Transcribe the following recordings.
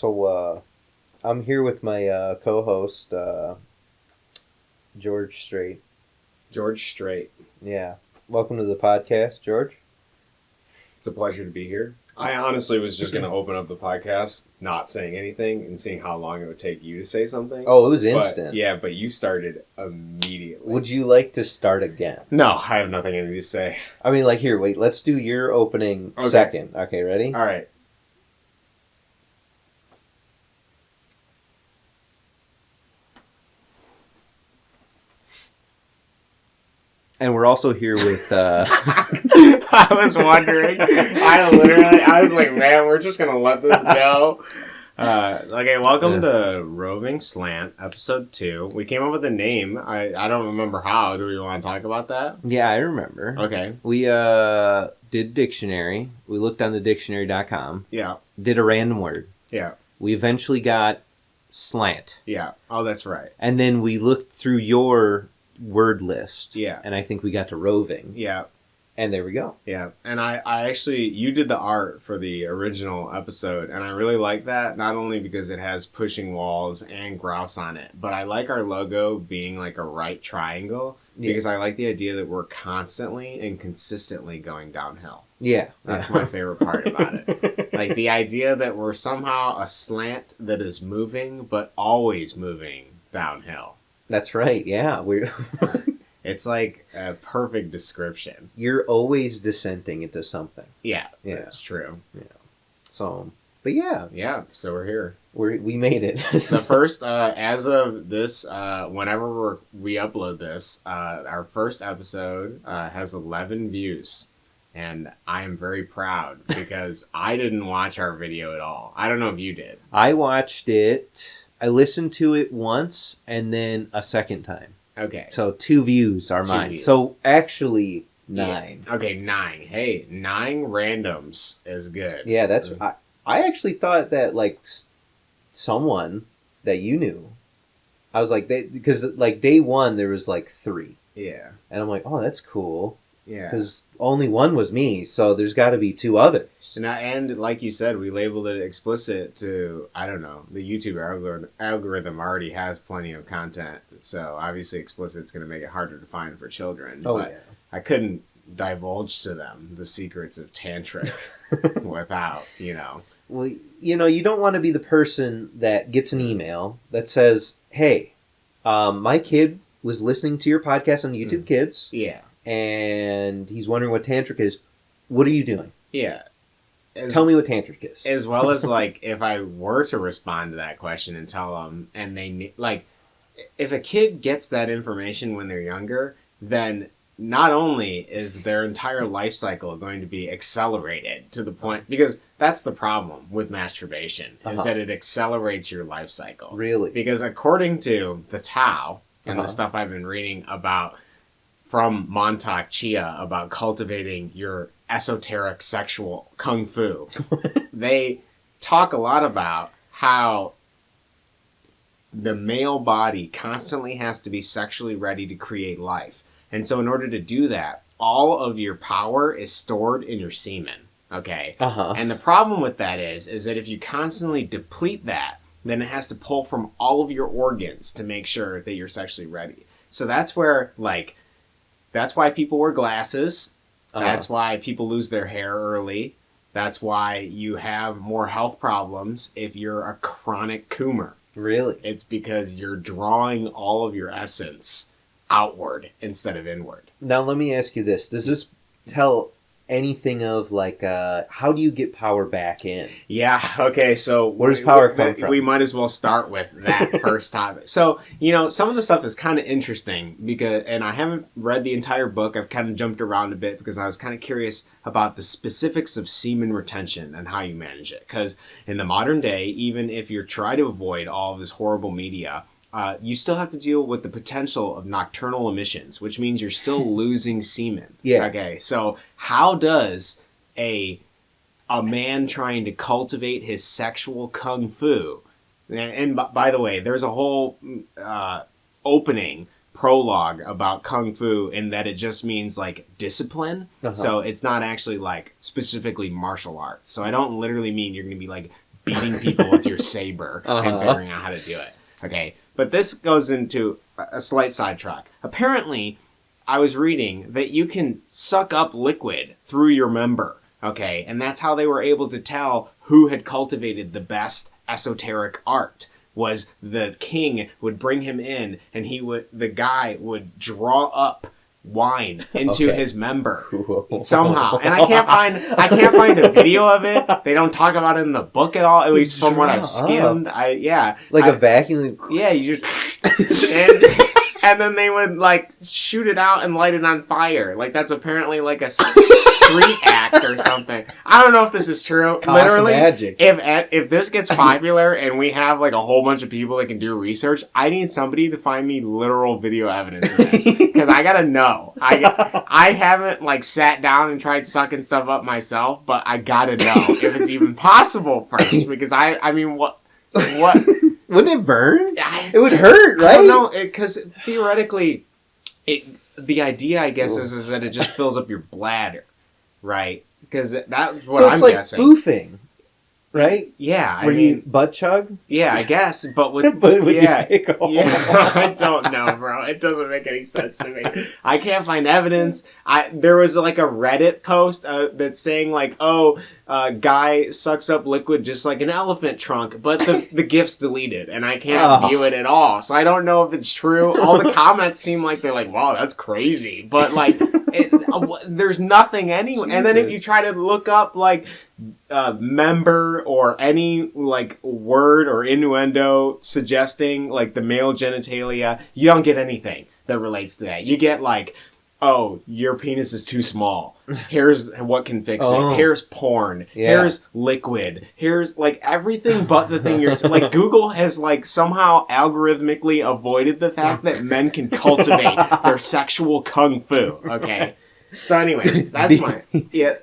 So, I'm here with my co-host, George Strait. George Strait. Yeah. Welcome to the podcast, George. It's a pleasure to be here. I honestly was just going to open up the podcast, not saying anything, and seeing how long it would take you to say something. Oh, it was instant. But you started immediately. Would you like to start again? No, I have nothing I need to say. I mean, here, wait. Let's do your opening second. Okay, ready? All right. And we're also here with... I was wondering. I was like, man, we're just going to let this go. Welcome to Roving Slant, episode 2. We came up with a name. I don't remember how. Do we want to talk about that? Yeah, I remember. Okay. We did dictionary. We looked on the dictionary.com. Yeah. Did a random word. Yeah. We eventually got slant. Yeah. Oh, that's right. And then we looked through your word list. Yeah. And I think we got to roving. Yeah. And there we go. Yeah. And I actually, you did the art for the original episode, and I really like that, not only because it has pushing walls and grouse on it, but I like our logo being like a right triangle, because I like the idea that we're constantly and consistently going downhill. Yeah. That's my favorite part about it. Like the idea that we're somehow a slant that is moving, but always moving downhill. That's right. Yeah. It's like a perfect description. You're always descending into something. Yeah. That's true. Yeah. So, but yeah. Yeah. So we're here. We made it. The first, as of this, whenever we upload this, our first episode has 11 views. And I am very proud because I didn't watch our video at all. I don't know if you did. I watched it. I listened to it once and then a second time. Okay. So 2 views are mine. Views. So actually 9. Yeah. Okay, 9. Hey, 9 randoms is good. Yeah, that's... I actually thought that, someone that you knew, I was like... Because, day 1, there was, 3. Yeah. And I'm like, oh, that's cool. Yeah. Because only 1 was me, so there's got to be 2 others. And like you said, we labeled it explicit to, I don't know, the YouTube algorithm already has plenty of content, so obviously explicit is going to make it harder to find for children. Oh, but yeah. I couldn't divulge to them the secrets of Tantric without, Well, you don't want to be the person that gets an email that says, hey, my kid was listening to your podcast on YouTube Kids. Yeah. And he's wondering what Tantric is. What are you doing? Yeah. Tell me what Tantric is. As well as, if I were to respond to that question and tell them, and they, if a kid gets that information when they're younger, then not only is their entire life cycle going to be accelerated to the point, because that's the problem with masturbation, is that it accelerates your life cycle. Really? Because according to the Tao, and the stuff I've been reading about from Mantak Chia about cultivating your esoteric sexual kung fu, they talk a lot about how the male body constantly has to be sexually ready to create life. And so in order to do that, all of your power is stored in your semen. Okay? And the problem with that is that if you constantly deplete that, then it has to pull from all of your organs to make sure that you're sexually ready. So that's where, that's why people wear glasses. That's why people lose their hair early. That's why you have more health problems if you're a chronic coomer. Really? It's because you're drawing all of your essence outward instead of inward. Now, let me ask you this. Does this tell anything of, how do you get power back in? Yeah, okay, so... Where does power come from? We might as well start with that first topic. So, some of the stuff is kind of interesting, and I haven't read the entire book. I've kind of jumped around a bit because I was kind of curious about the specifics of semen retention and how you manage it. Because in the modern day, even if you try to avoid all of this horrible media... you still have to deal with the potential of nocturnal emissions, which means you're still losing semen. Yeah. Okay, so how does a man trying to cultivate his sexual kung fu, and by the way, there's a whole opening prologue about kung fu in that it just means discipline. So it's not actually specifically martial arts. So I don't literally mean you're going to be beating people with your saber and figuring out how to do it. Okay, but this goes into a slight sidetrack. Apparently, I was reading that you can suck up liquid through your member. Okay, and that's how they were able to tell who had cultivated the best esoteric art. Was the king would bring him in, and the guy would draw up wine into his member somehow, and I can't find a video of it. They don't talk about it in the book at all, at least from what I've skimmed. A vacuum. Yeah, you just and then they would like shoot it out and light it on fire. Like that's apparently like a street act or something. I don't know if this is true. Literally, magic. If this gets popular and we have like a whole bunch of people that can do research, I need somebody to find me literal video evidence of this because I gotta know. I haven't like sat down and tried sucking stuff up myself, but I gotta know if it's even possible first because I mean what. Wouldn't it burn? It would hurt, right? I don't know, because theoretically, the idea, I guess, is that it just fills up your bladder, right? Because that's what I'm guessing. So it's like boofing, right? Yeah, Where you butt chug? Yeah, I guess, but with your dick hole. Yeah, I don't know, bro. It doesn't make any sense to me. I can't find evidence. There was like a Reddit post that's saying like, guy sucks up liquid just like an elephant trunk, but the GIF's deleted, and I can't view it at all. So I don't know if it's true. All the comments seem like they're like, wow, that's crazy. But like, there's nothing anyway. And then if you try to look up like member or any like word or innuendo suggesting like the male genitalia, you don't get anything that relates to that. You get like, oh, your penis is too small. Here's what can fix it. Here's porn. Yeah. Here's liquid. Here's like everything but the thing you're like. Google has like somehow algorithmically avoided the fact that men can cultivate their sexual kung fu. Okay. So anyway, that's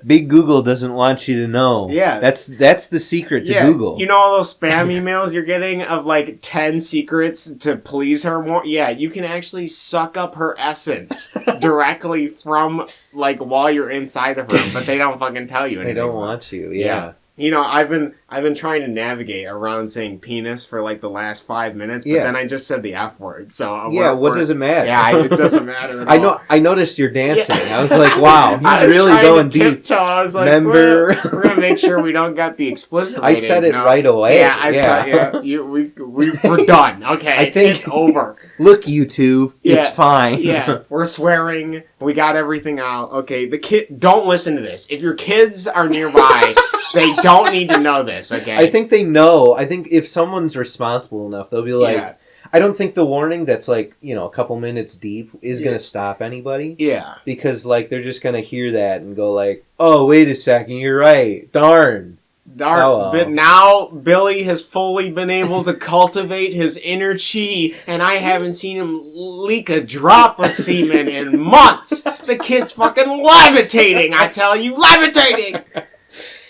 Big Google doesn't want you to know. Yeah. That's the secret to Google. You know all those spam emails you're getting of like 10 secrets to please her more? Yeah, you can actually suck up her essence directly from like while you're inside of her, but they don't fucking tell you anything. They don't want you. Yeah. You know, I've been trying to navigate around saying penis for like the last 5 minutes, but then I just said the F word. So what does it matter? Yeah, it doesn't matter at all. I noticed you're dancing. Yeah. I was like, wow, he's really going deep. I was like, member. We're gonna make sure we don't get the explicit. I said it right away. Yeah, I saw. Yeah, we're done. Okay, I think it's over. Look, YouTube, it's fine. Yeah, we're swearing. We got everything out. Okay, the kid. Don't listen to this. If your kids are nearby. They don't need to know this, okay? I think they know. I think if someone's responsible enough, they'll be like, I don't think the warning that's like, a couple minutes deep is going to stop anybody. Yeah. Because, like, they're just going to hear that and go like, oh, wait a second, you're right. Darn. But now Billy has fully been able to cultivate his inner chi, and I haven't seen him leak a drop of semen in months. The kid's fucking levitating, I tell you, levitating!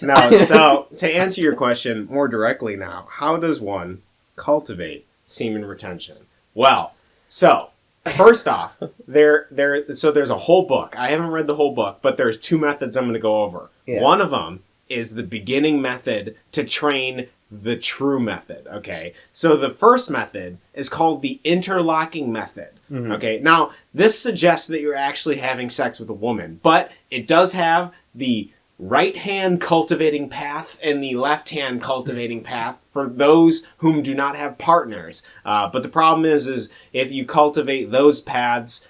No, so to answer your question more directly now, how does one cultivate semen retention? Well, so first off, there's a whole book. I haven't read the whole book, but there's 2 methods I'm going to go over. Yeah. One of them is the beginning method to train the true method, okay? So the first method is called the interlocking method, okay? Now, this suggests that you're actually having sex with a woman, but it does have the right hand cultivating path and the left hand cultivating path for those whom do not have partners. But the problem is if you cultivate those paths,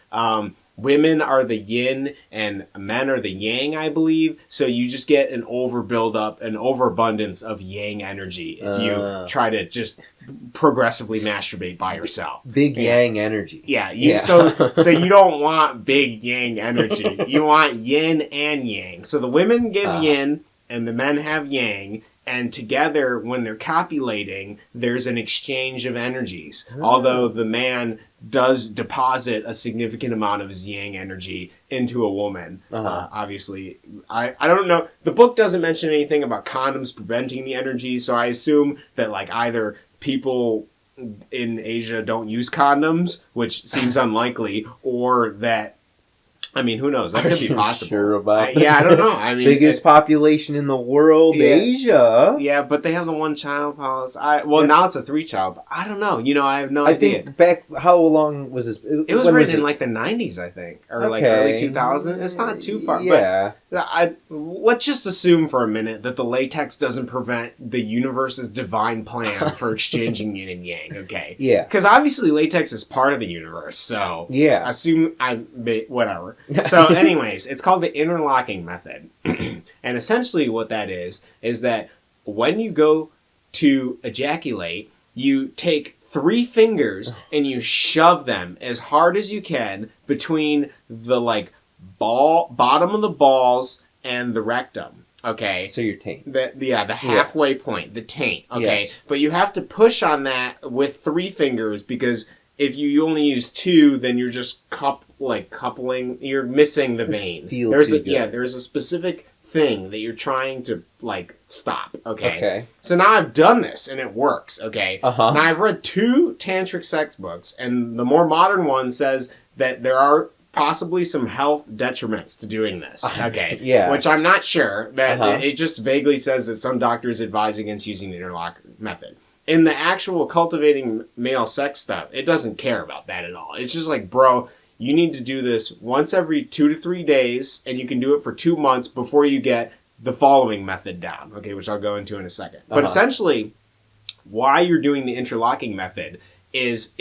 women are the yin and men are the yang, I believe. So you just get an overbuildup, an overabundance of yang energy if you try to just progressively masturbate by yourself. Big yang energy. Yeah. So you don't want big yang energy. You want yin and yang. So the women give yin and the men have yang. And together, when they're copulating, there's an exchange of energies. Although the man does deposit a significant amount of his yang energy into a woman. Obviously, I don't know. The book doesn't mention anything about condoms preventing the energy, so I assume that like either people in Asia don't use condoms, which seems unlikely, or that I mean, who knows? That could be possible. Sure about yeah, I don't know. I mean, biggest population in the world, Asia. Yeah, but they have the one child policy. Now it's a 3-child. But I don't know. I have no idea. I think back, how long was this? It was written in like the 90s, I think, or like early 2000s. It's not too far. Yeah. But let's just assume for a minute that the latex doesn't prevent the universe's divine plan for exchanging yin and yang. Okay. Yeah. Because obviously latex is part of the universe. So yeah. Assume whatever. So, anyways, it's called the interlocking method. And essentially what that is that when you go to ejaculate, you take 3 fingers and you shove them as hard as you can between the, like, bottom of the balls and the rectum. Okay. So your taint. The halfway point, the taint. Okay. Yes. But you have to push on that with 3 fingers because if you only use 2, then you're just coupling. You're missing the vein. There's a specific thing that you're trying to stop. Okay. So now I've done this and it works. Okay. Now I've read 2 tantric sex books, and the more modern one says that there are possibly some health detriments to doing this. Okay. Yeah. Which I'm not sure. That it just vaguely says that some doctors advise against using the interlocking method. In the actual cultivating male sex stuff, it doesn't care about that at all. It's just like, bro, you need to do this once every 2 to 3 days, and you can do it for 2 months before you get the following method down, okay, which I'll go into in a second. But essentially, why you're doing the interlocking method is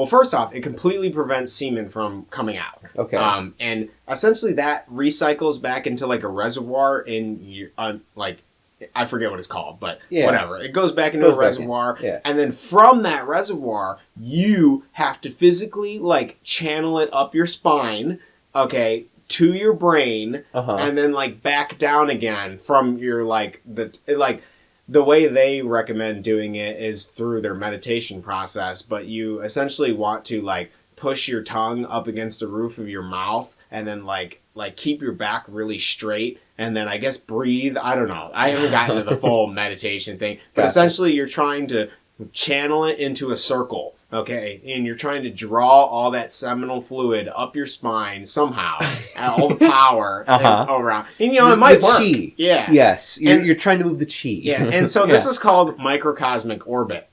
first off, it completely prevents semen from coming out. Okay. And essentially that recycles back into like a reservoir in your, I forget what it's called, but whatever. It goes back into a reservoir, and then from that reservoir, you have to physically, channel it up your spine, okay, to your brain, and then, back down again from your, the way they recommend doing it is through their meditation process, but you essentially want to, push your tongue up against the roof of your mouth, and then, keep your back really straight, and then I guess breathe. I don't know. I haven't gotten to the full meditation thing. But essentially you're trying to channel it into a circle, okay? And you're trying to draw all that seminal fluid up your spine somehow, all the power around. And, it might work. Chi. Yeah. Yes. You're trying to move the chi. Yeah. And so this is called microcosmic orbit.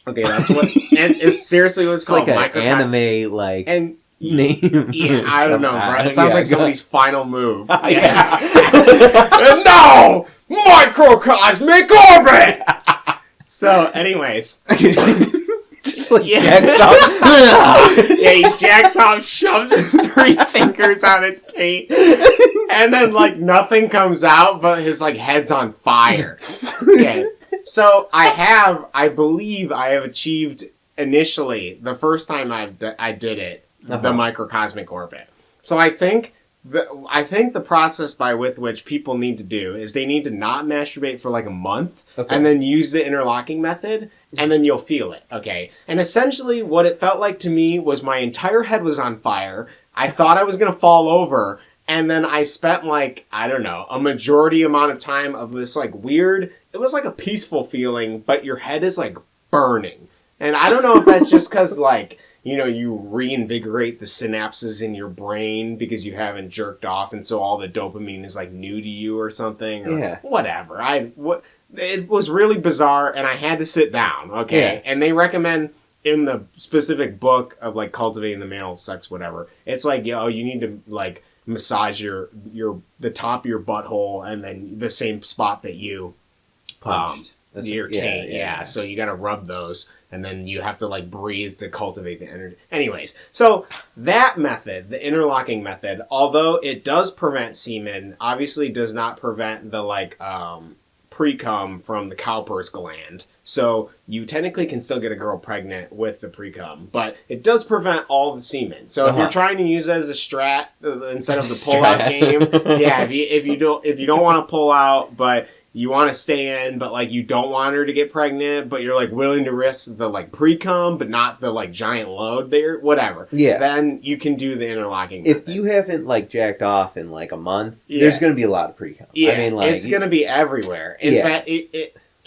Okay, that's what... it's seriously what it's called. Like an anime, name. Yeah, I don't know, bro. It sounds like somebody's final move. No! Microcosmic orbit! So, anyways. Just jacks off. He jacks off, shoves his 3 fingers on his taint, and then, nothing comes out, but his, head's on fire. Okay. So, I believe I have achieved, initially, the first time I did it, the microcosmic orbit. So I think the process with which people need to do is they need to not masturbate for a month, and then use the interlocking method, and then you'll feel it, okay? And essentially what it felt like to me was my entire head was on fire. I thought I was going to fall over, and then I spent I don't know, a majority amount of time of this weird, it was a peaceful feeling, but your head is burning. And I don't know if that's just because you reinvigorate the synapses in your brain because you haven't jerked off, and so all the dopamine is new to you or something, or whatever. It was really bizarre, and I had to sit down. Okay, and they recommend in the specific book of cultivating the male sex, whatever. It's you need to massage the top of your butthole, and then the same spot that you punched. Your taint, so you gotta rub those, and then you have to breathe to cultivate the energy. Anyways, so that method, the interlocking method, although it does prevent semen, obviously does not prevent the pre-cum from the cowpurse gland. So you technically can still get a girl pregnant with the pre-cum, but it does prevent all the semen. So if you're trying to use it as a strat instead of the pull-out game, if you don't want to pull out, but you want to stay in, but you don't want her to get pregnant, but you're willing to risk the pre-cum, but not the giant load there, whatever. Yeah. Then you can do the interlocking method. If you haven't jacked off in a month, there's going to be a lot of pre-cum. Yeah, I mean, it's going to be everywhere. In fact,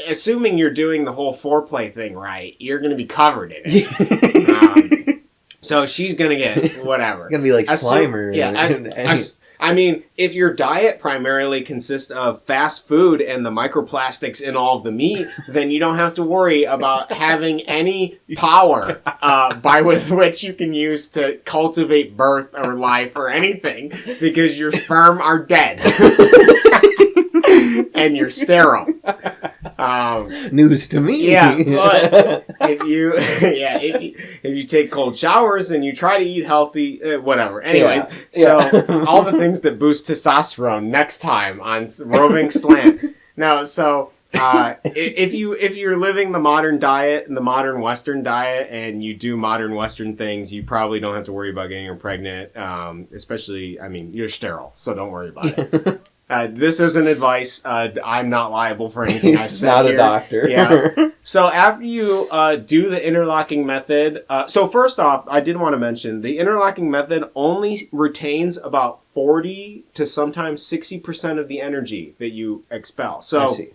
assuming you're doing the whole foreplay thing right, you're going to be covered in it. So she's going to get whatever. It's going to be like Slimer. I mean, if your diet primarily consists of fast food and the microplastics in all of the meat, then you don't have to worry about having any power by with which you can use to cultivate birth or life or anything, because your sperm are dead and you're sterile. News to me. Yeah, but if you take cold showers and you try to eat healthy, whatever. Anyway, so all the things that boost testosterone next time on Roving Slant. Now, so if you're living the modern diet and the modern Western diet, and you do modern Western things, you probably don't have to worry about getting her pregnant. Especially, I mean, you're sterile, so don't worry about it. This isn't advice. I'm not liable for anything I've said not here. A doctor. Yeah. So after you do the interlocking method, so first off, I did want to mention the interlocking method only retains about 40 to sometimes 60% of the energy that you expel. So, I see.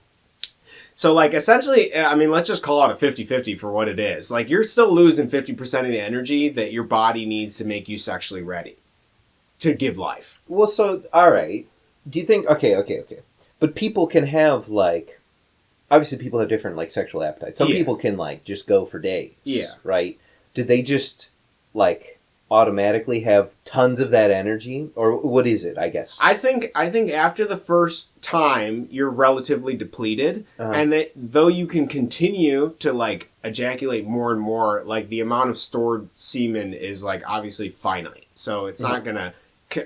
So, like, essentially, I mean, let's just call it a 50-50 for what it is. Like, you're still losing 50% of the energy that your body needs to make you sexually ready to give life. Well, so, all right. Do you think... Okay. But people can have, like... Obviously, people have different, like, sexual appetites. Some people can, like, just go for days. Yeah. Right? Did they just, like, automatically have tons of that energy? Or what is it, I guess? I think after the first time, you're relatively depleted. And that though you can continue to, like, ejaculate more and more, like, the amount of stored semen is, like, obviously finite. So it's not going to...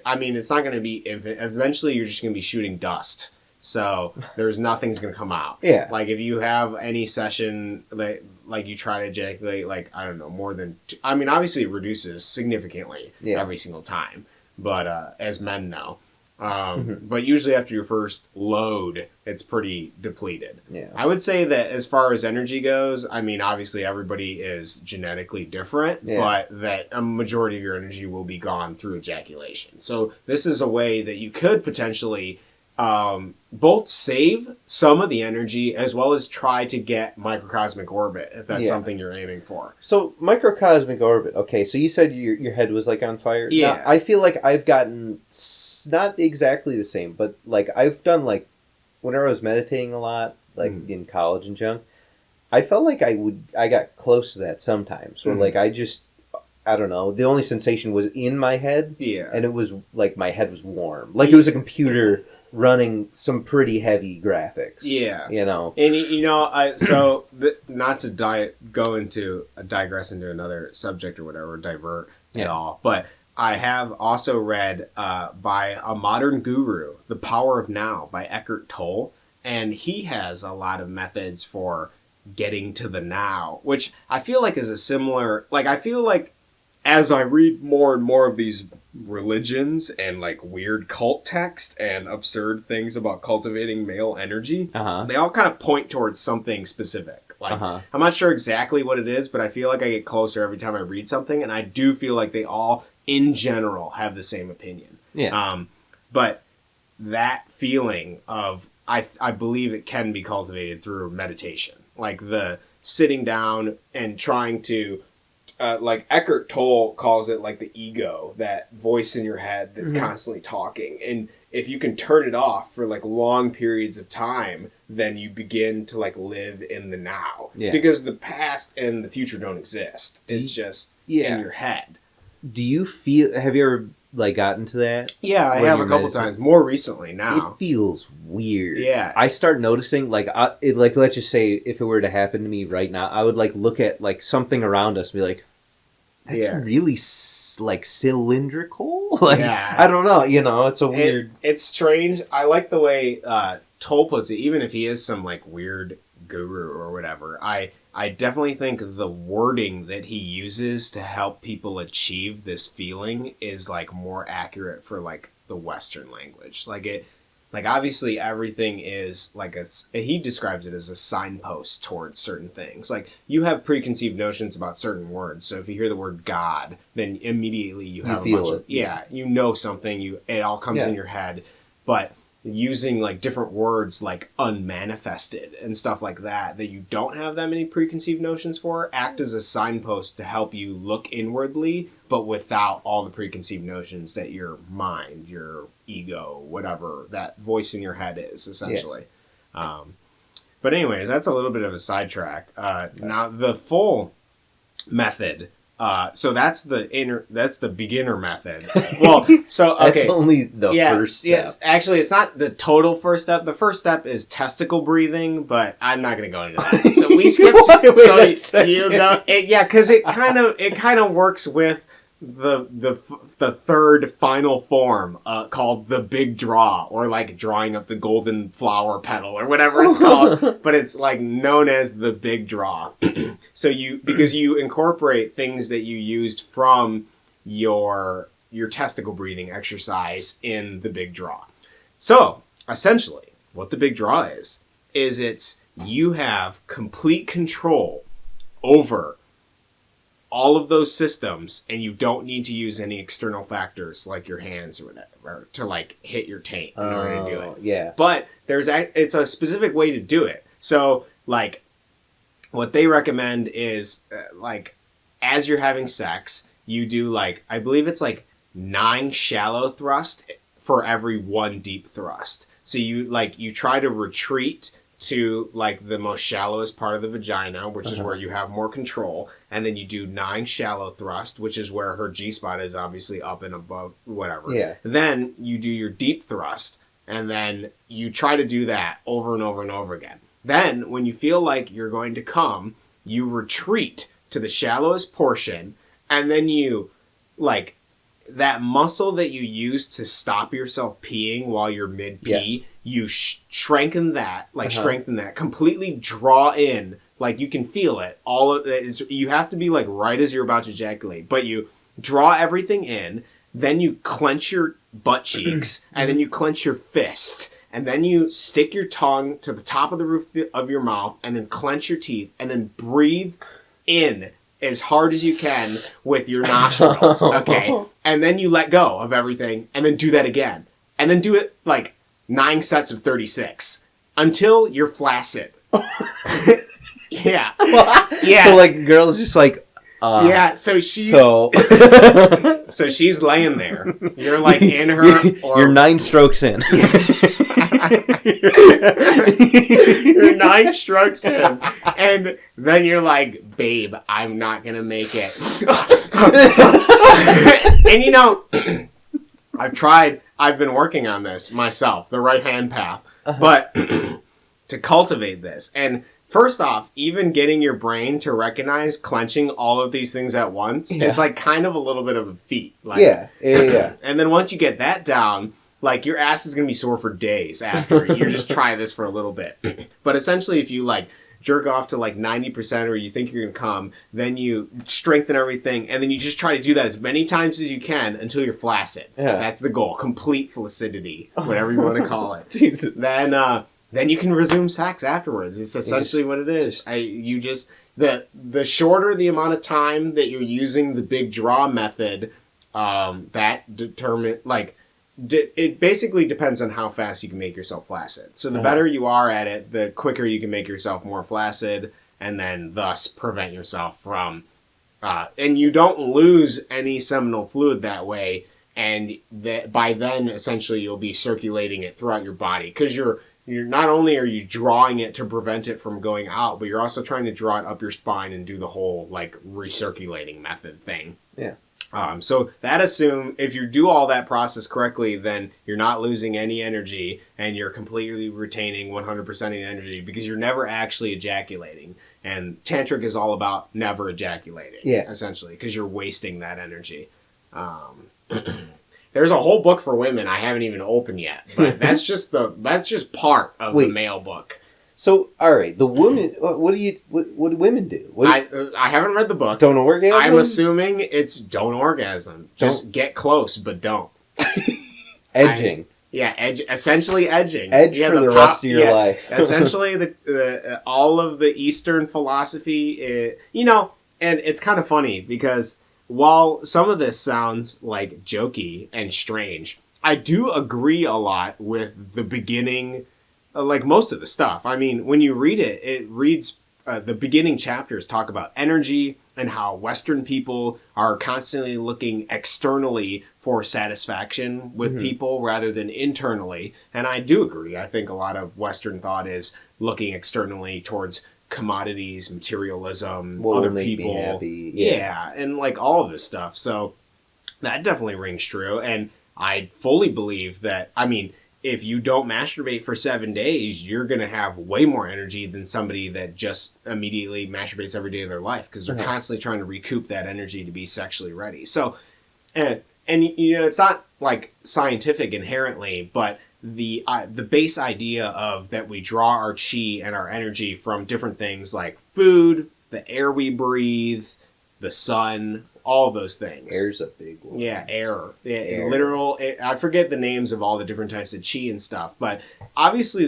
I mean, it's not going to be infinite. Eventually, you're just going to be shooting dust. So nothing's going to come out. Yeah. Like, if you have any session, like you try to ejaculate, like, I don't know, more than... I mean, obviously, it reduces significantly every single time. But as men know. But usually after your first load, it's pretty depleted. Yeah. I would say that as far as energy goes, I mean, obviously everybody is genetically different, but that a majority of your energy will be gone through ejaculation. So this is a way that you could potentially both save some of the energy as well as try to get microcosmic orbit, if that's something you're aiming for. So microcosmic orbit, okay, so you said your head was like on fire? Yeah. Now, I feel like I've gotten, not exactly the same, but like I've done like, whenever I was meditating a lot, like in college and junk, I felt like I got close to that sometimes, where like I don't know, the only sensation was in my head, and it was like my head was warm. Like it was a computer running some pretty heavy graphics. Yeah. You know? And, not to digress into another subject or whatever, divert at all, but I have also read by a modern guru, The Power of Now by Eckhart Tolle, and he has a lot of methods for getting to the now, which I feel like is a similar... Like, I feel like as I read more and more of these religions and like weird cult text and absurd things about cultivating male energy, they all kind of point towards something specific. Like, I'm not sure exactly what it is, but I feel like I get closer every time I read something, and I do feel like they all, in general, have the same opinion. Yeah. But that feeling of, I believe it can be cultivated through meditation. Like the sitting down and trying to... like Eckhart Tolle calls it like the ego, that voice in your head that's constantly talking. And if you can turn it off for like long periods of time, then you begin to like live in the now. Yeah. Because the past and the future don't exist. It's just in your head. Do you feel, have you ever like gotten to that? Yeah, I have a couple times. More recently now. It feels weird. Yeah. I start noticing, like, let's just say if it were to happen to me right now, I would like look at like something around us and be like, that's really like cylindrical. Like, I don't know. You know, it's a weird... It's strange. I like the way Toll puts it, even if he is some like weird guru or whatever. I definitely think the wording that he uses to help people achieve this feeling is like more accurate for like the Western language. Like obviously everything is like he describes it as a signpost towards certain things. Like you have preconceived notions about certain words. So if you hear the word God, then immediately you have a bunch of, you know something, it all comes in your head. But using like different words like unmanifested and stuff like that you don't have that many preconceived notions for act as a signpost to help you look inwardly, but without all the preconceived notions that your mind, your ego, whatever that voice in your head is, essentially. But anyways, that's a little bit of a sidetrack. Now the full method. So that's the beginner method. Well, so okay, that's only the first step. Yes, actually, it's not the total first step. The first step is testicle breathing, but I'm not going to go into that. So we skipped. So you go, because it kind of works with the third final form called the big draw, or like drawing up the golden flower petal or whatever it's called, but it's like known as the big draw. So because you incorporate things that you used from your testicle breathing exercise in the big draw. So essentially what the big draw is you have complete control over all of those systems, and you don't need to use any external factors like your hands or whatever to like hit your taint in order to do it. Yeah. But it's a specific way to do it. So like what they recommend is like as you're having sex, you do like, I believe it's like 9 shallow thrust for every 1 deep thrust. So you try to retreat to like the most shallowest part of the vagina, which is where you have more control, and then you do 9 shallow thrust, which is where her G-spot is obviously up and above, whatever. Yeah. Then you do your deep thrust, and then you try to do that over and over and over again. Then when you feel like you're going to come, you retreat to the shallowest portion, and then you like that muscle that you use to stop yourself peeing while you're mid-pee, you strengthen that, completely draw in, like you can feel it. All of it is, you have to be like right as you're about to ejaculate, but you draw everything in, then you clench your butt cheeks, and then you clench your fist, and then you stick your tongue to the top of the roof of your mouth, and then clench your teeth, and then breathe in as hard as you can with your nostrils, okay? And then you let go of everything, and then do that again. And then do it, like, 9 sets of 36 until you're flaccid. Yeah. Yeah. So, like, girls just like, yeah, so she's laying there. You're like in her. You're 9 strokes in. You're 9 strokes in, and then you're like, "Babe, I'm not gonna make it." And you know, I've been working on this myself, the right hand path, but to cultivate this and. First off, even getting your brain to recognize clenching all of these things at once is like kind of a little bit of a feat. Like, yeah. And then once you get that down, like your ass is going to be sore for days after. You're just trying this for a little bit. But essentially, if you like jerk off to like 90% or you think you're going to come, then you strengthen everything, and then you just try to do that as many times as you can until you're flaccid. Yeah. That's the goal. Complete flaccidity, whatever you want to call it. Jesus. Then you can resume sex afterwards. It's essentially what it is. The shorter the amount of time that you're using the big draw method, it basically depends on how fast you can make yourself flaccid. So the better you are at it, the quicker you can make yourself more flaccid, and then thus prevent yourself from, and you don't lose any seminal fluid that way. And by then, essentially, you'll be circulating it throughout your body because you're not only are you drawing it to prevent it from going out, but you're also trying to draw it up your spine and do the whole like recirculating method thing. Yeah. So that if you do all that process correctly, then you're not losing any energy and you're completely retaining 100% of the energy because you're never actually ejaculating. And Tantric is all about never ejaculating, essentially, because you're wasting that energy. There's a whole book for women I haven't even opened yet, but that's just part of the male book. So, all right, the women. What do women do? I haven't read the book. Don't orgasm. I'm assuming it's don't orgasm. Just get close, but don't. Edging. Essentially edging. Edge for the rest of your life. Essentially, the all of the Eastern philosophy, and it's kind of funny because while some of this sounds like jokey and strange, I do agree a lot with the beginning, like most of the stuff. I mean, when you read it, it reads the beginning chapters talk about energy and how Western people are constantly looking externally for satisfaction with people rather than internally. And I do agree. I think a lot of Western thought is looking externally towards commodities, materialism, other people. Me happy. Yeah, and like all of this stuff. So that definitely rings true. And I fully believe that, I mean, if you don't masturbate for 7 days, you're going to have way more energy than somebody that just immediately masturbates every day of their life because they're constantly trying to recoup that energy to be sexually ready. So, and you know, it's not like scientific inherently, but the base idea of that we draw our chi and our energy from different things like food, the air we breathe, the sun, all of those things. Air's a big one. Yeah, air. Literal. I forget the names of all the different types of chi and stuff, but obviously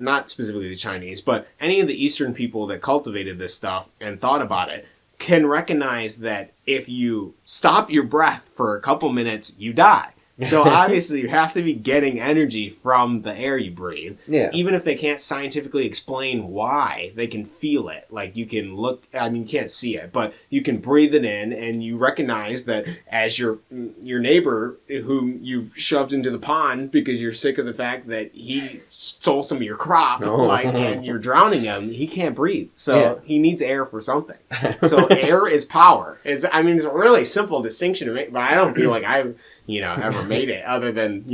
not specifically the Chinese, but any of the Eastern people that cultivated this stuff and thought about it can recognize that if you stop your breath for a couple minutes, you die. So obviously you have to be getting energy from the air you breathe. Yeah. Even if they can't scientifically explain why, they can feel it. Like you can look, I mean, you can't see it, but you can breathe it in and you recognize that as your neighbor whom you've shoved into the pond because you're sick of the fact that he stole some of your crop, and you're drowning him, he can't breathe. So he needs air for something. So air is power. It's a really simple distinction to make, but I don't feel like I've ever made it other than,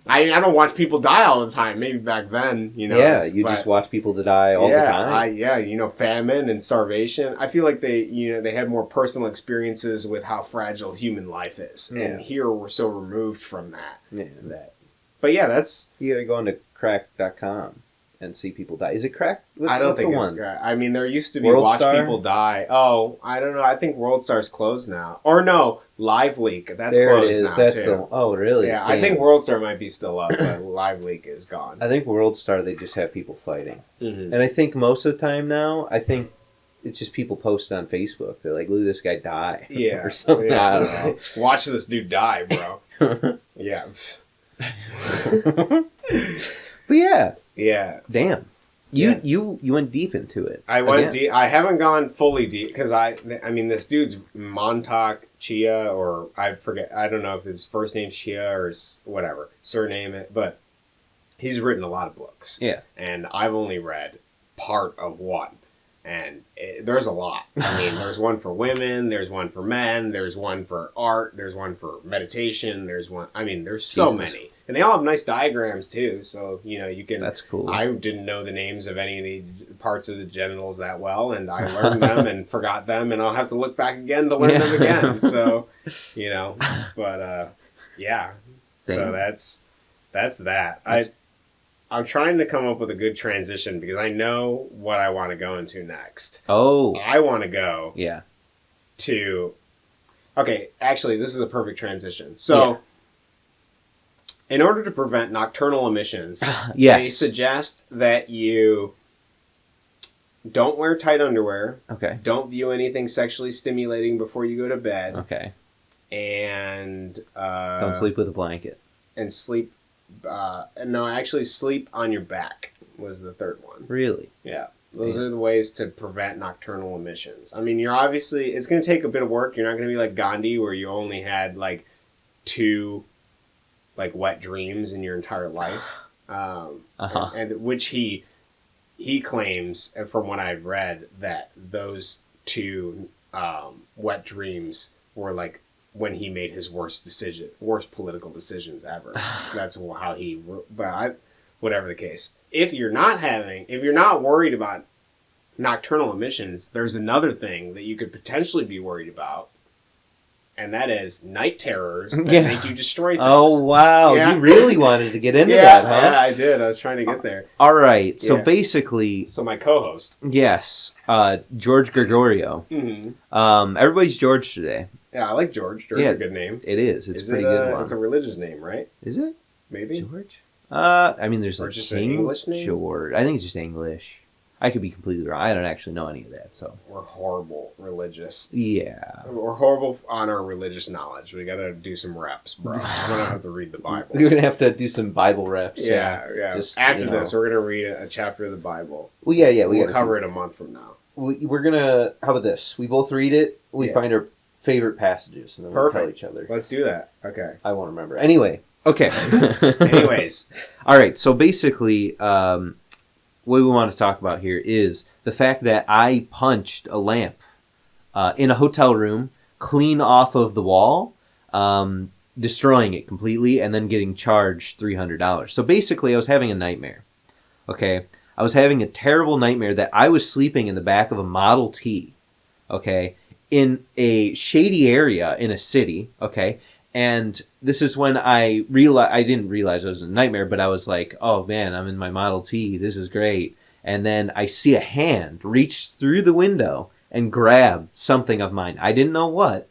I don't watch people die all the time. Maybe back then, Yeah, just watch people to die all the time. Famine and starvation. I feel like they had more personal experiences with how fragile human life is. Yeah. And here we're so removed from that. Yeah. But yeah, that's... You gotta go into crack.com and see people die. Is it crack? I don't think it's crack. I mean, there used to be Watch People Die. Oh, I don't know. I think World Star's closed now. Or no, Live Leak. That's closed now, That's too. Oh, really? Yeah, I think World Star might be still up, but Live Leak is gone. I think World Star, they just have people fighting. Mm-hmm. And I think most of the time now, it's just people posting on Facebook. They're like, look at this guy die. Yeah. Or something. Yeah. I don't know. Watch this dude die, bro. Yeah. But yeah. Yeah. Damn. You went deep into it. I went deep. I haven't gone fully deep because I mean this dude's Mantak Chia, or I forget. I don't know if his first name's Chia or whatever surname it, but he's written a lot of books. Yeah, and I've only read part of one, and there's a lot. I mean, there's one for women, there's one for men, there's one for art, there's one for meditation, there's one. I mean, there's so many. And they all have nice diagrams, too, so, you can... That's cool. I didn't know the names of any of the parts of the genitals that well, and I learned them and forgot them, and I'll have to look back again to learn them again, so, but, yeah. Damn. So that's that. I'm trying to come up with a good transition, because I know what I want to go into next. Oh. I want to go... Yeah. To... Okay, actually, this is a perfect transition. So... Yeah. In order to prevent nocturnal emissions, they suggest that you don't wear tight underwear. Okay. Don't view anything sexually stimulating before you go to bed. Okay. And... don't sleep with a blanket. And sleep... actually sleep on your back was the third one. Really? Yeah. Those are the ways to prevent nocturnal emissions. I mean, you're obviously... It's going to take a bit of work. You're not going to be like Gandhi, where you only had, 2... wet dreams in your entire life, and which he claims, from what I've read, that those 2 wet dreams were when he made his worst political decisions ever. That's how he. But whatever the case, if you're not worried about nocturnal emissions, there's another thing that you could potentially be worried about. And that is night terrors that make you destroy things. Oh, wow. Yeah. You really wanted to get into that, huh? Yeah, I did. I was trying to get there. All right. So basically... So my co-host. Yes. George Gregorio. Mm-hmm. Everybody's George today. Yeah, I like George. George is a good name. It is. It's a pretty good one. It's a religious name, right? Is it? Maybe. George? There's just an English name? George. I think it's just English. I could be completely wrong. I don't actually know any of that. So we're horrible religious. Yeah, we're horrible on our religious knowledge. We gotta do some reps, bro. I'm gonna have to read the Bible. We're gonna have to do some Bible reps. Yeah. Just, after this, we're gonna read a chapter of the Bible. Well, yeah. We'll cover it a month from now. We're gonna. How about this? We both read it. We find our favorite passages, and then we'll tell each other. Let's do that. Okay. I won't remember. Anyway. Okay. Anyways. All right. So basically, what we want to talk about here is the fact that I punched a lamp in a hotel room, clean off of the wall, destroying it completely, and then getting charged $300. So basically, I was having a nightmare. Okay. I was having a terrible nightmare that I was sleeping in the back of a Model T. Okay. In a shady area in a city. Okay. And this is when I didn't realize it was a nightmare, but I was like, oh man, I'm in my Model T. This is great. And then I see a hand reach through the window and grab something of mine. I didn't know what,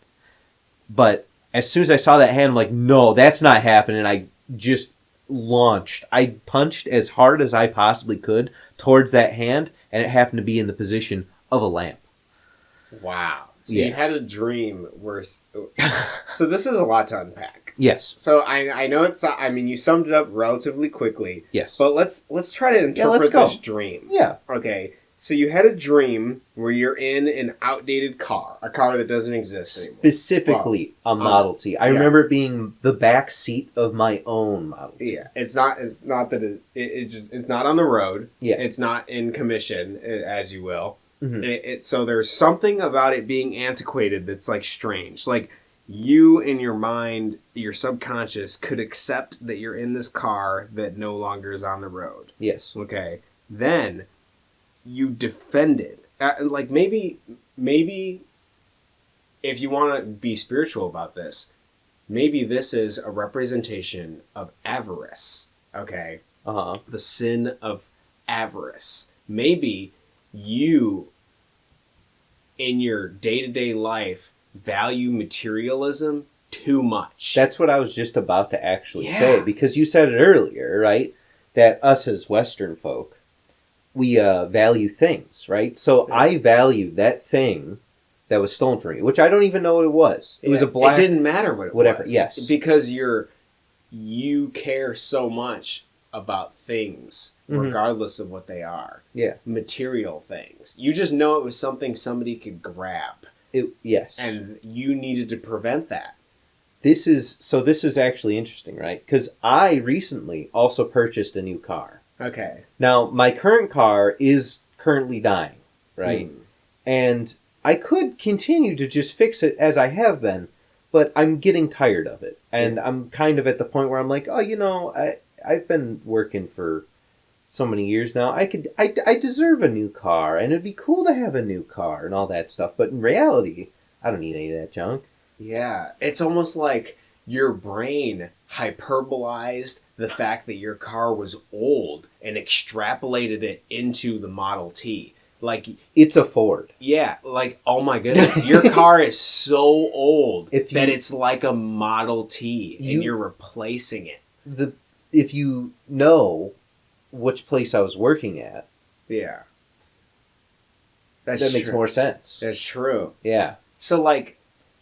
but as soon as I saw that hand, I'm like, no, that's not happening. I just launched. I punched as hard as I possibly could towards that hand, and it happened to be in the position of a lamp. Wow. So you had a dream where... So this is a lot to unpack. Yes. So I know it's... I mean, you summed it up relatively quickly. Yes. But let's try to interpret this dream. Yeah. Okay. So you had a dream where you're in an outdated car. A car that doesn't exist anymore. Specifically a Model T. I remember it being the back seat of my own Model T. Yeah. It's not that it's not on the road. Yeah. It's not in commission, as you will. Mm-hmm. So there's something about it being antiquated that's like strange. Like you in your mind, your subconscious could accept that you're in this car that no longer is on the road. Yes. Okay. Then you defended. Like maybe if you want to be spiritual about this, maybe this is a representation of avarice. Okay. The sin of avarice. Maybe you, in your day-to-day life, value materialism too much. That's what I was just about to actually say, because you said it earlier, right? That us as Western folk, we value things, right? So I value that thing that was stolen from me, which I don't even know what it was. It was a black... It didn't matter what it was. Yes. Because you care so much about things, regardless of what they are. Yeah. Material things. You just know it was something somebody could grab. Yes. And you needed to prevent that. This is actually interesting, right? Because I recently also purchased a new car. Okay. Now, my current car is currently dying, right? And I could continue to just fix it as I have been, but I'm getting tired of it. And I'm kind of at the point where I'm like, oh, I've been working for so many years now. I deserve a new car, and it'd be cool to have a new car and all that stuff. But in reality, I don't need any of that junk. Yeah, it's almost like your brain hyperbolized the fact that your car was old and extrapolated it into the Model T. Like, it's a Ford. Yeah, like, oh my goodness, your car is so old that it's like a Model T, and you're replacing it. If you know which place I was working at, that makes more sense. That's true. Yeah. So, like,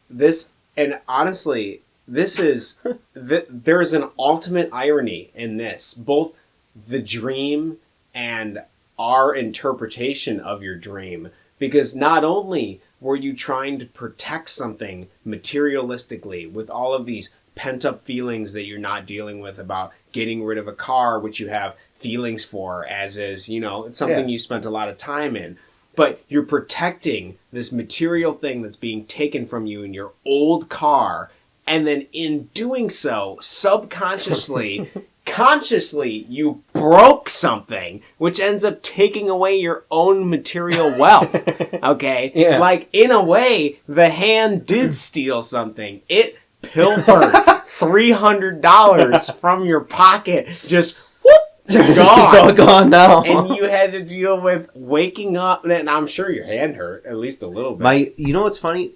this, and honestly, this is, there's an ultimate irony in this. Both the dream and our interpretation of your dream. Because not only were you trying to protect something materialistically with all of these pent-up feelings that you're not dealing with about getting rid of a car, which you have feelings for, as is, it's something you spent a lot of time in. But you're protecting this material thing that's being taken from you in your old car, and then in doing so, subconsciously, consciously, you broke something, which ends up taking away your own material wealth. Okay? Yeah. Like, in a way, the hand did steal something. It pilfered $300 from your pocket, just whoop, gone. It's all gone now. And you had to deal with waking up, and I'm sure your hand hurt at least a little bit. You know what's funny?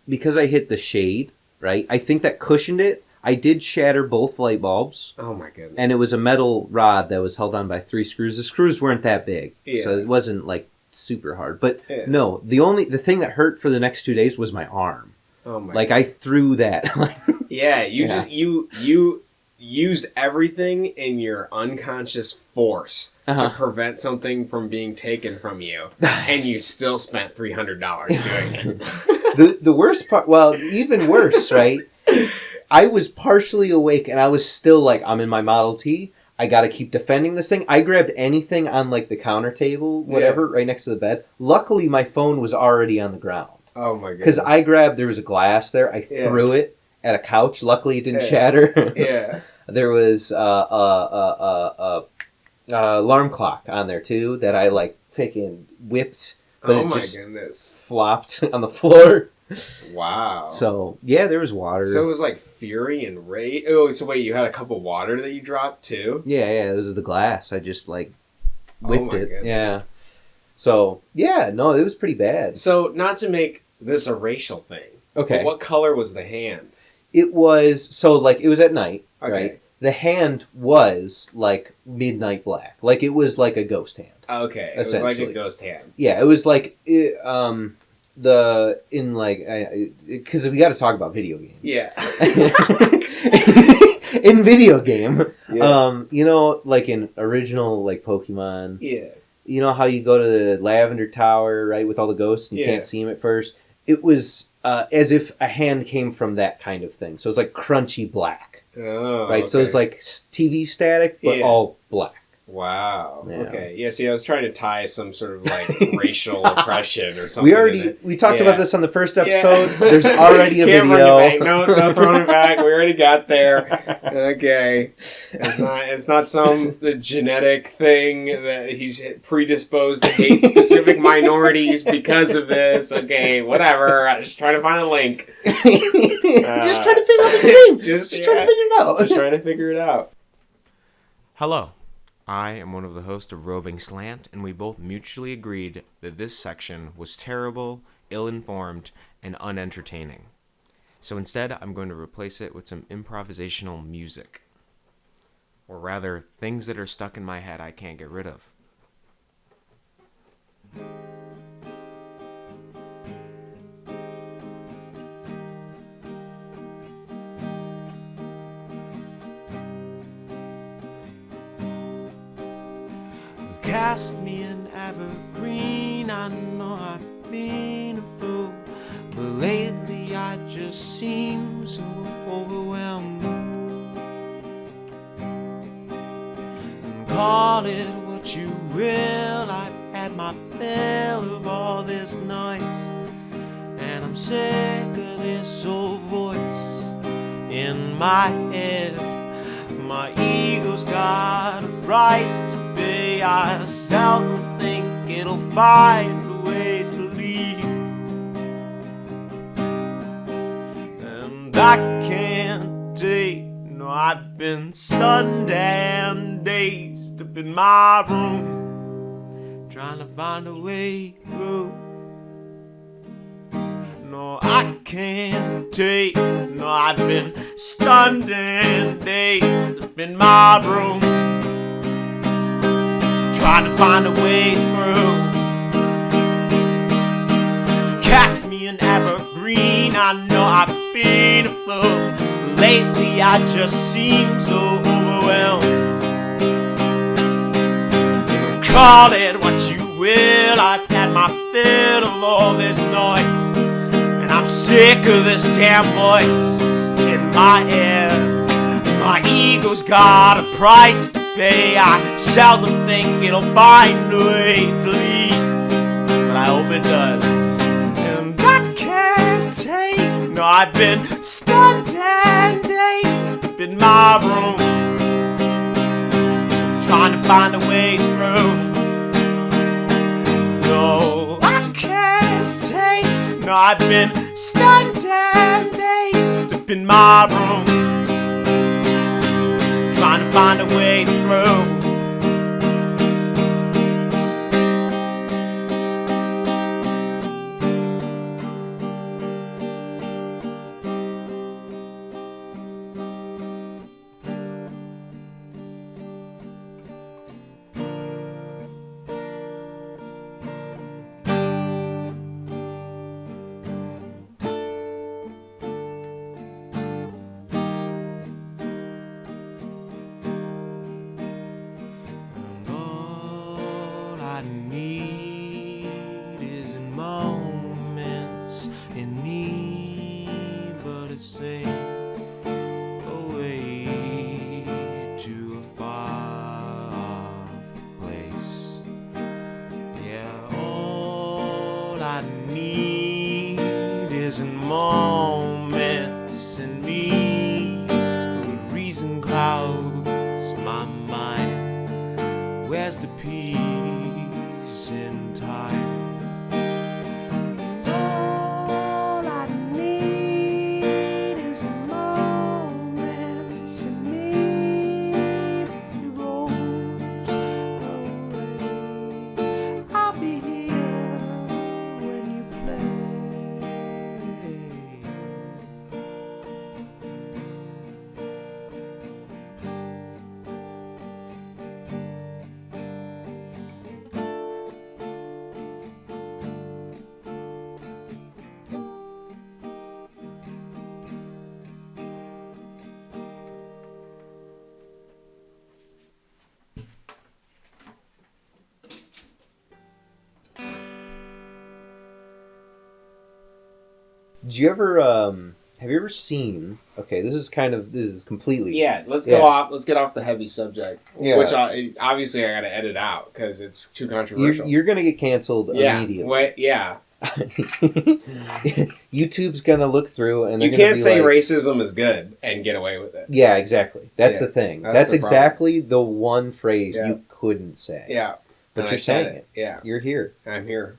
Because I hit the shade, right? I think that cushioned it. I did shatter both light bulbs. Oh my goodness. And it was a metal rod that was held on by 3 screws. The screws weren't that big, so it wasn't like super hard. But no, the thing that hurt for the next 2 days was my arm. Oh my! Like goodness. I threw that. You used everything in your unconscious force to prevent something from being taken from you, and you still spent $300 doing it. The worst part, well, even worse, right? I was partially awake, and I was still like, I'm in my Model T. I got to keep defending this thing. I grabbed anything on like the counter table, whatever, right next to the bed. Luckily, my phone was already on the ground. Oh my god! Because I grabbed, there was a glass there. I threw it at a couch. Luckily, it didn't shatter. There was alarm clock on there too that I like freaking whipped, but it just flopped on the floor. Wow. So there was water. So it was like fury and rage. Oh, so wait, you had a cup of water that you dropped too? Yeah. This is the glass. I just like whipped it. Goodness. Yeah. So no, it was pretty bad. So not to make this a racial thing. Okay. But what color was the hand? It was it was at night, right? The hand was like midnight black, like it was like a ghost hand. Okay, it was like a ghost hand. Yeah, it was like because we got to talk about video games. Yeah. In video game, like in original like Pokemon. Yeah. You know how you go to the Lavender Tower, right, with all the ghosts, and you can't see them at first. It was as if a hand came from that kind of thing. So it's like crunchy black. Oh, right? Okay. So it's like TV static, but all black. Wow. Yeah. Okay. Yeah, see, I was trying to tie some sort of like racial oppression or something. We talked about this on the first episode. Yeah. There's already a video. No throwing it back. We already got there. Okay. It's not some genetic thing that he's predisposed to hate specific minorities because of this. Okay, whatever. I'm just trying to find a link. Just trying to figure out the game. Just trying to figure it out. Just trying to figure it out. Hello. I am one of the hosts of Roving Slant, and we both mutually agreed that this section was terrible, ill-informed, and unentertaining. So instead, I'm going to replace it with some improvisational music. Or rather, things that are stuck in my head I can't get rid of. Cast me an evergreen, I know I've been a fool, but lately I just seem so overwhelmed. And call it what you will, I've had my fill of all this noise, and I'm sick of this old voice in my head. My ego's got a price to pay. I seldom think it'll find a way to leave, and I can't take. No, I've been stunned and dazed up in my room, trying to find a way through. No, I can't take. No, I've been stunned and dazed up in my room, trying to find a way through. Cast me an evergreen, I know I've been a fool. Lately I just seem so overwhelmed. Call it what you will, I've had my fill of all this noise, and I'm sick of this damn voice in my head. My ego's got a price to pay. I seldom think it'll find a way to leave, but I hope it does. And I can't take. No, I've been stunned and dazed up in my room, trying to find a way through. No, I can't take. No, I've been stunned and dazed up in my room, trying to find a way through. I need is a moments in me. When reason clouds my mind, where's the peace in time? All I need is a moments in me. You rose away. I'll be here when you play. Do you ever have you ever seen? Okay, this is completely Let's go off. Let's get off the heavy subject, which obviously I got to edit out because it's too controversial. You're gonna get canceled immediately. YouTube's gonna look through and you can't say racism is good and get away with it. Yeah, exactly. That's the thing. That's exactly the one phrase you couldn't say. Yeah, but you're saying it. Yeah, you're here. I'm here.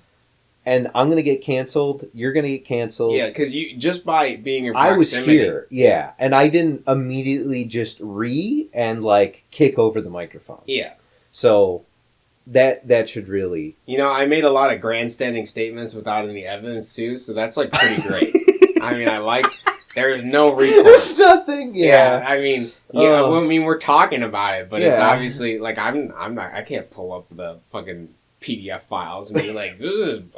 And I'm gonna get canceled. You're gonna get canceled. Yeah, because you just by being in proximity. I was here. Yeah, and I didn't immediately just and like kick over the microphone. Yeah. So that should really. I made a lot of grandstanding statements without any evidence too, so that's like pretty great. I mean, there's no recourse. There's nothing. Yeah. I mean, we're talking about it, but it's obviously like I'm not. I can't pull up the fucking PDF files and be like,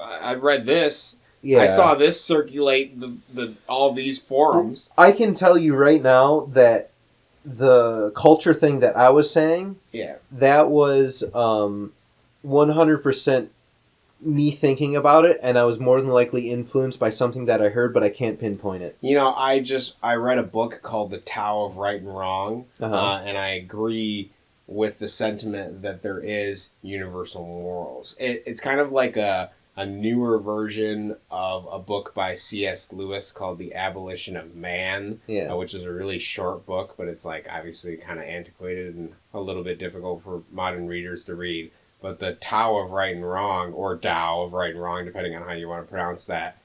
I've read this. Yeah. I saw this circulate the all these forums. I can tell you right now that the culture thing that I was saying, that was 100% me thinking about it, and I was more than likely influenced by something that I heard, but I can't pinpoint it. I read a book called The Tao of Right and Wrong, and I agree with the sentiment that there is universal morals. It's kind of like a newer version of a book by C.S. Lewis called The Abolition of Man, which is a really short book, but it's like obviously kind of antiquated and a little bit difficult for modern readers to read. But the Tao of Right and Wrong, or Tao of Right and Wrong, depending on how you want to pronounce that,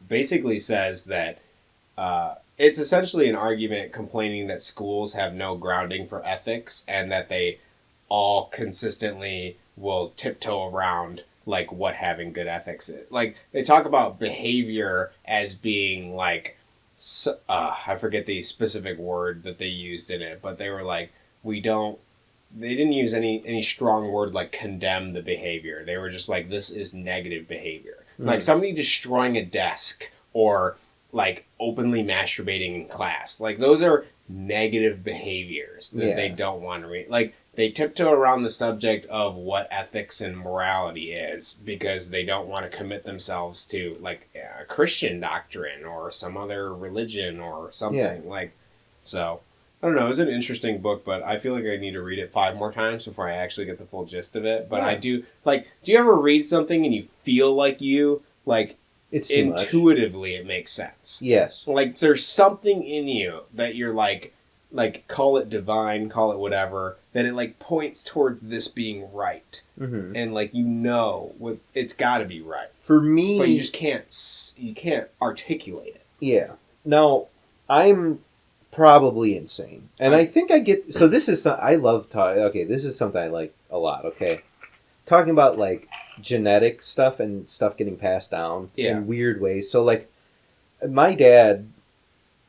basically says that it's essentially an argument complaining that schools have no grounding for ethics and that they all consistently will tiptoe around like what having good ethics is. Like they talk about behavior as being like, I forget the specific word that they used in it, but they were like, they didn't use any strong word like condemn the behavior. They were just like, this is negative behavior. Like somebody destroying a desk or like openly masturbating in class. Like those are negative behaviors that they don't want to read. Like they tiptoe around the subject of what ethics and morality is because they don't want to commit themselves to like a Christian doctrine or some other religion or something. Like, so I don't know. It was an interesting book, but I feel like I need to read it 5 more times before I actually get the full gist of it. But I do do you ever read something and you feel like it's intuitively it makes sense? Yes. Like there's something in you that you're like call it divine, call it whatever, that it like points towards this being right. Mm-hmm. And like it's got to be right. For me, but you just can't articulate it. Yeah. Now, I'm probably insane. And I think I get so this is I love talking. Okay, this is something I like a lot, okay? Talking about like genetic stuff and stuff getting passed down in weird ways. So like my dad,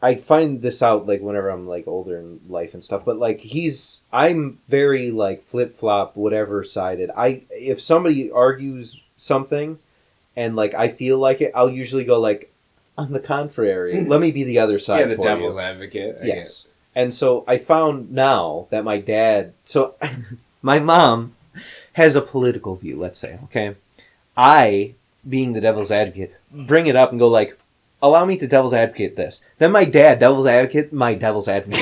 I find this out like whenever I'm like older in life and stuff, but like I'm very like flip-flop whatever sided. If somebody argues something and like I feel like it, I'll usually go like, on the contrary, let me be the other side. Yeah, the devil's advocate. Yes. And so I found now that my dad, my mom has a political view, let's say, okay? I, being the devil's advocate, bring it up and go like, allow me to devil's advocate this. Then my dad, devil's advocate, my devil's advocate.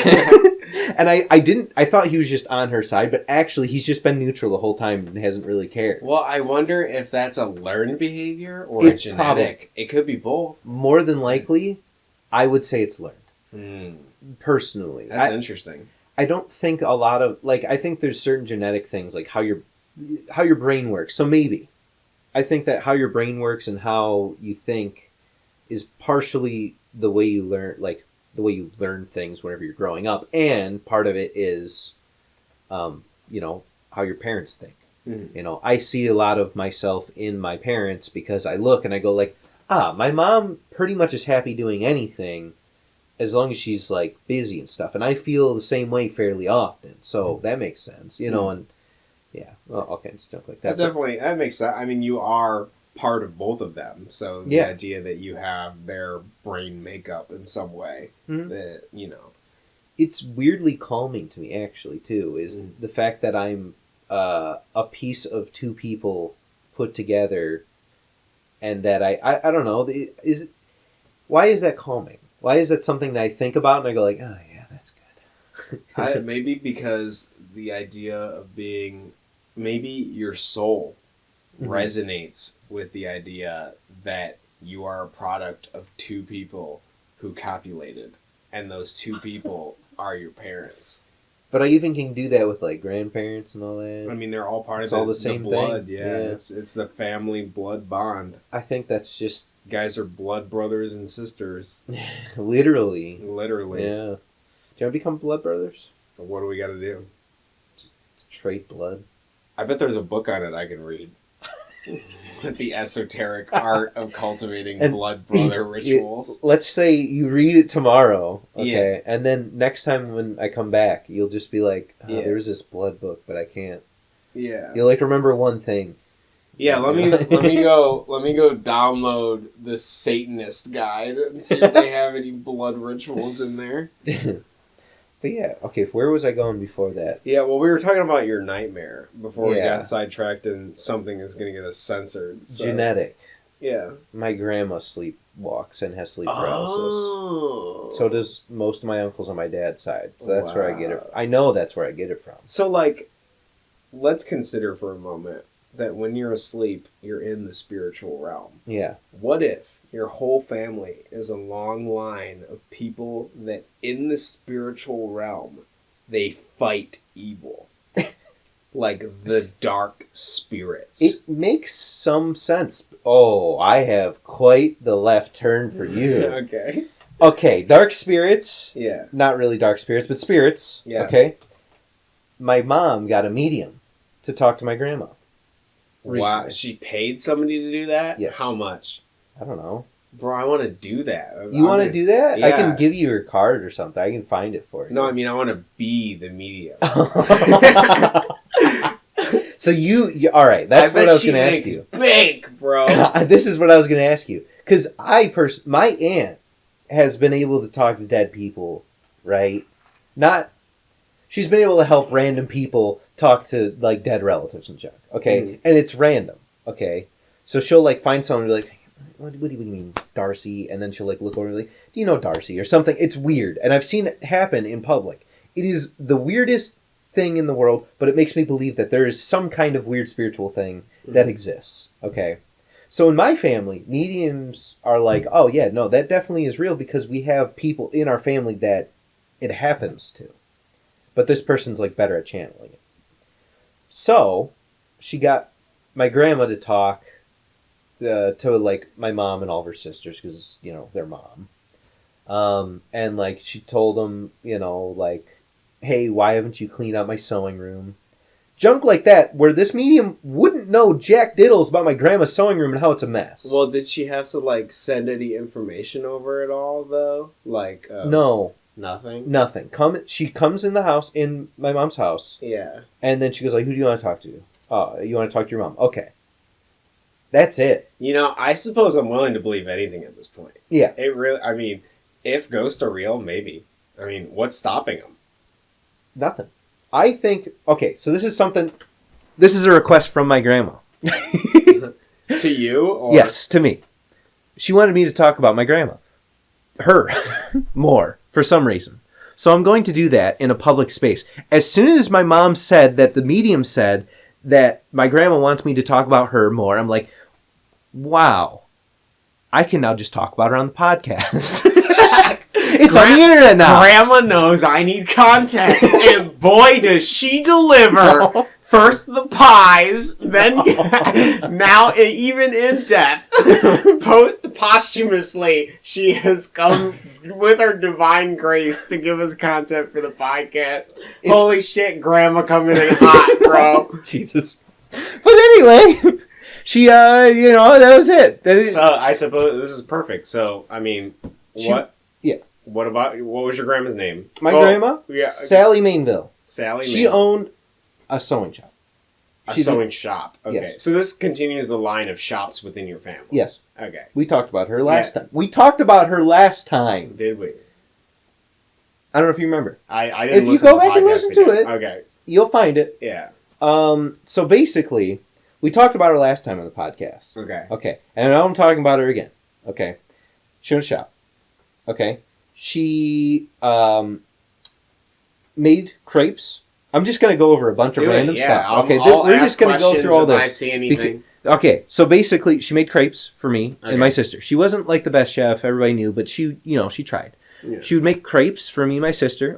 And I thought he was just on her side, but actually he's just been neutral the whole time and hasn't really cared. Well, I wonder if that's a learned behavior or a genetic. It could be both. More than likely, I would say it's learned. Personally. That's interesting. I don't think a lot of, like, I think there's certain genetic things, like how your brain works. So maybe. I think that how your brain works and how you think is partially the way you learn, like, the way you learn things whenever you're growing up. And part of it is, you know, how your parents think. You know, I see a lot of myself in my parents because I look and I go like, my mom pretty much is happy doing anything as long as she's, like, busy and stuff. And I feel the same way fairly often. So that makes sense, you know, and yeah, well, all kinds of junk like that. That makes sense. I mean, you are part of both of them. So the idea that you have their brain makeup in some way, that, you know. It's weirdly calming to me, actually, too, is the fact that I'm a piece of two people put together and that I don't know, why is that calming? Why is that something that I think about and I go like, oh, yeah, that's good? Maybe because the idea of being, maybe your soul resonates with the idea that you are a product of two people who copulated, and those two people are your parents. But I even can do that with, like, grandparents and all that. I mean, they're all part it's of all the same blood. thing. Yeah. It's the family blood bond. I think that's just... Guys are blood brothers and sisters. Literally. Yeah. Do you want to become blood brothers? So what do we got to do? Just trade blood. I bet there's a book on it I can read. The esoteric art of cultivating blood brother rituals. Let's say you read it tomorrow, okay? And then next time when I come back, you'll just be like, there's this blood book, but I can't. Yeah. You'll, like, remember one thing. Yeah, let me go download the Satanist guide and see if they have any blood rituals in there. But yeah, okay, where was I going before that? Yeah, well, we were talking about your nightmare before we got sidetracked and something is going to get us censored. So. Genetic. Yeah. My grandma sleepwalks and has sleep paralysis. So does most of my uncles on my dad's side. So that's where I get it. I know that's where I get it from. So, like, let's consider for a moment that when you're asleep, you're in the spiritual realm. Yeah. What if your whole family is a long line of people that in the spiritual realm, they fight evil? Like the dark spirits. It makes some sense. Oh, I have quite the left turn for you. Okay. Okay, dark spirits. Yeah. Not really dark spirits, but spirits. Yeah. Okay. My mom got a medium to talk to my grandma. Wow, she paid somebody to do that? Yeah. How much? I don't know. Bro, I want to do that. You want to do that? Yeah. I can give you her card or something. I can find it for you. No, I mean, I want to be the medium. So you all right, that's what I was going to ask you. Big, bro. This is what I was going to ask you. Because my aunt has been able to talk to dead people, right? She's been able to help random people talk to, like, dead relatives and junk, okay? And it's random, okay? So she'll, like, find someone and be like, what do you mean, Darcy? And then she'll, like, look over and be like, do you know Darcy? Or something. It's weird. And I've seen it happen in public. It is the weirdest thing in the world, but it makes me believe that there is some kind of weird spiritual thing that exists, okay? So in my family, mediums are like, oh, yeah, no, that definitely is real because we have people in our family that it happens to. But this person's, like, better at channeling it. So, she got my grandma to talk to, like, my mom and all of her sisters, because, you know, their mom. And, like, she told them, you know, like, hey, why haven't you cleaned out my sewing room? Junk like that, where this medium wouldn't know jack diddles about my grandma's sewing room and how it's a mess. Well, did she have to, like, send any information over at all, though? Like, no. Nothing? She comes in the house, in my mom's house. Yeah. And then she goes like, who do you want to talk to? You want to talk to your mom? Okay. That's it. You know, I suppose I'm willing to believe anything at this point. Yeah. It really, I mean, if ghosts are real, maybe. I mean, what's stopping them? Nothing. I think, okay, so this is a request from my grandma. To you? Or? Yes, to me. She wanted me to talk about my grandma. Her. More. For some reason. So I'm going to do that in a public space. As soon as my mom said that the medium said that my grandma wants me to talk about her more, I'm like, wow, I can now just talk about her on the podcast. It's on the internet now. Grandma knows I need content, and boy, does she deliver. No. First the pies, then now even in death, posthumously, she has come with her divine grace to give us content for the podcast. Holy shit, Grandma coming in hot, bro. Jesus. But anyway, she, that was it. So I suppose this is perfect. So, I mean, what? Yeah. What was your grandma's name? My grandma? Yeah. Sally Mainville. She owned a sewing shop. Sewing shop. Okay. Yes. So this continues the line of shops within your family. Yes. Okay. We talked about her last time. We talked about her last time. Did we? I don't know if you remember. I didn't. If you go back and listen to it, okay, you'll find it. Yeah. So basically, we talked about her last time on the podcast. Okay. Okay. And now I'm talking about her again. Okay. She owned a shop. Okay. She made crepes. I'm just going to go over a bunch of random stuff. Okay, we're just going to go through all this. I see anything. Okay, so basically, she made crepes for me and my sister. She wasn't like the best chef, everybody knew, but she tried. Yeah. She would make crepes for me and my sister.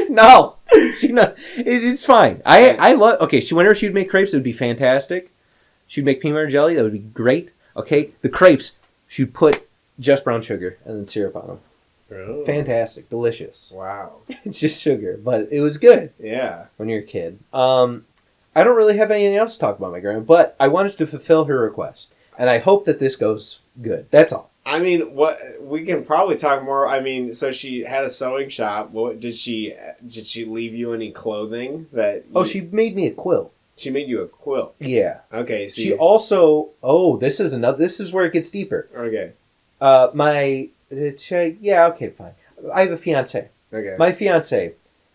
No, it's fine. I love. Okay, whenever she would make crepes, it would be fantastic. She'd make peanut butter jelly, that would be great. Okay, the crepes, she'd put just brown sugar and then syrup on them. Oh. Fantastic, delicious. Wow. It's just sugar, but it was good. Yeah. When you're a kid. I don't really have anything else to talk about my grandma, but I wanted to fulfill her request, and I hope that this goes good. That's all. I mean, we can probably talk more. I mean, so she had a sewing shop. What did she leave you any clothing that? She made me a quilt. She made you a quilt. Yeah. Okay. So she also. This is where it gets deeper. Okay. Okay, fine. I have a fiance. Okay. My fiance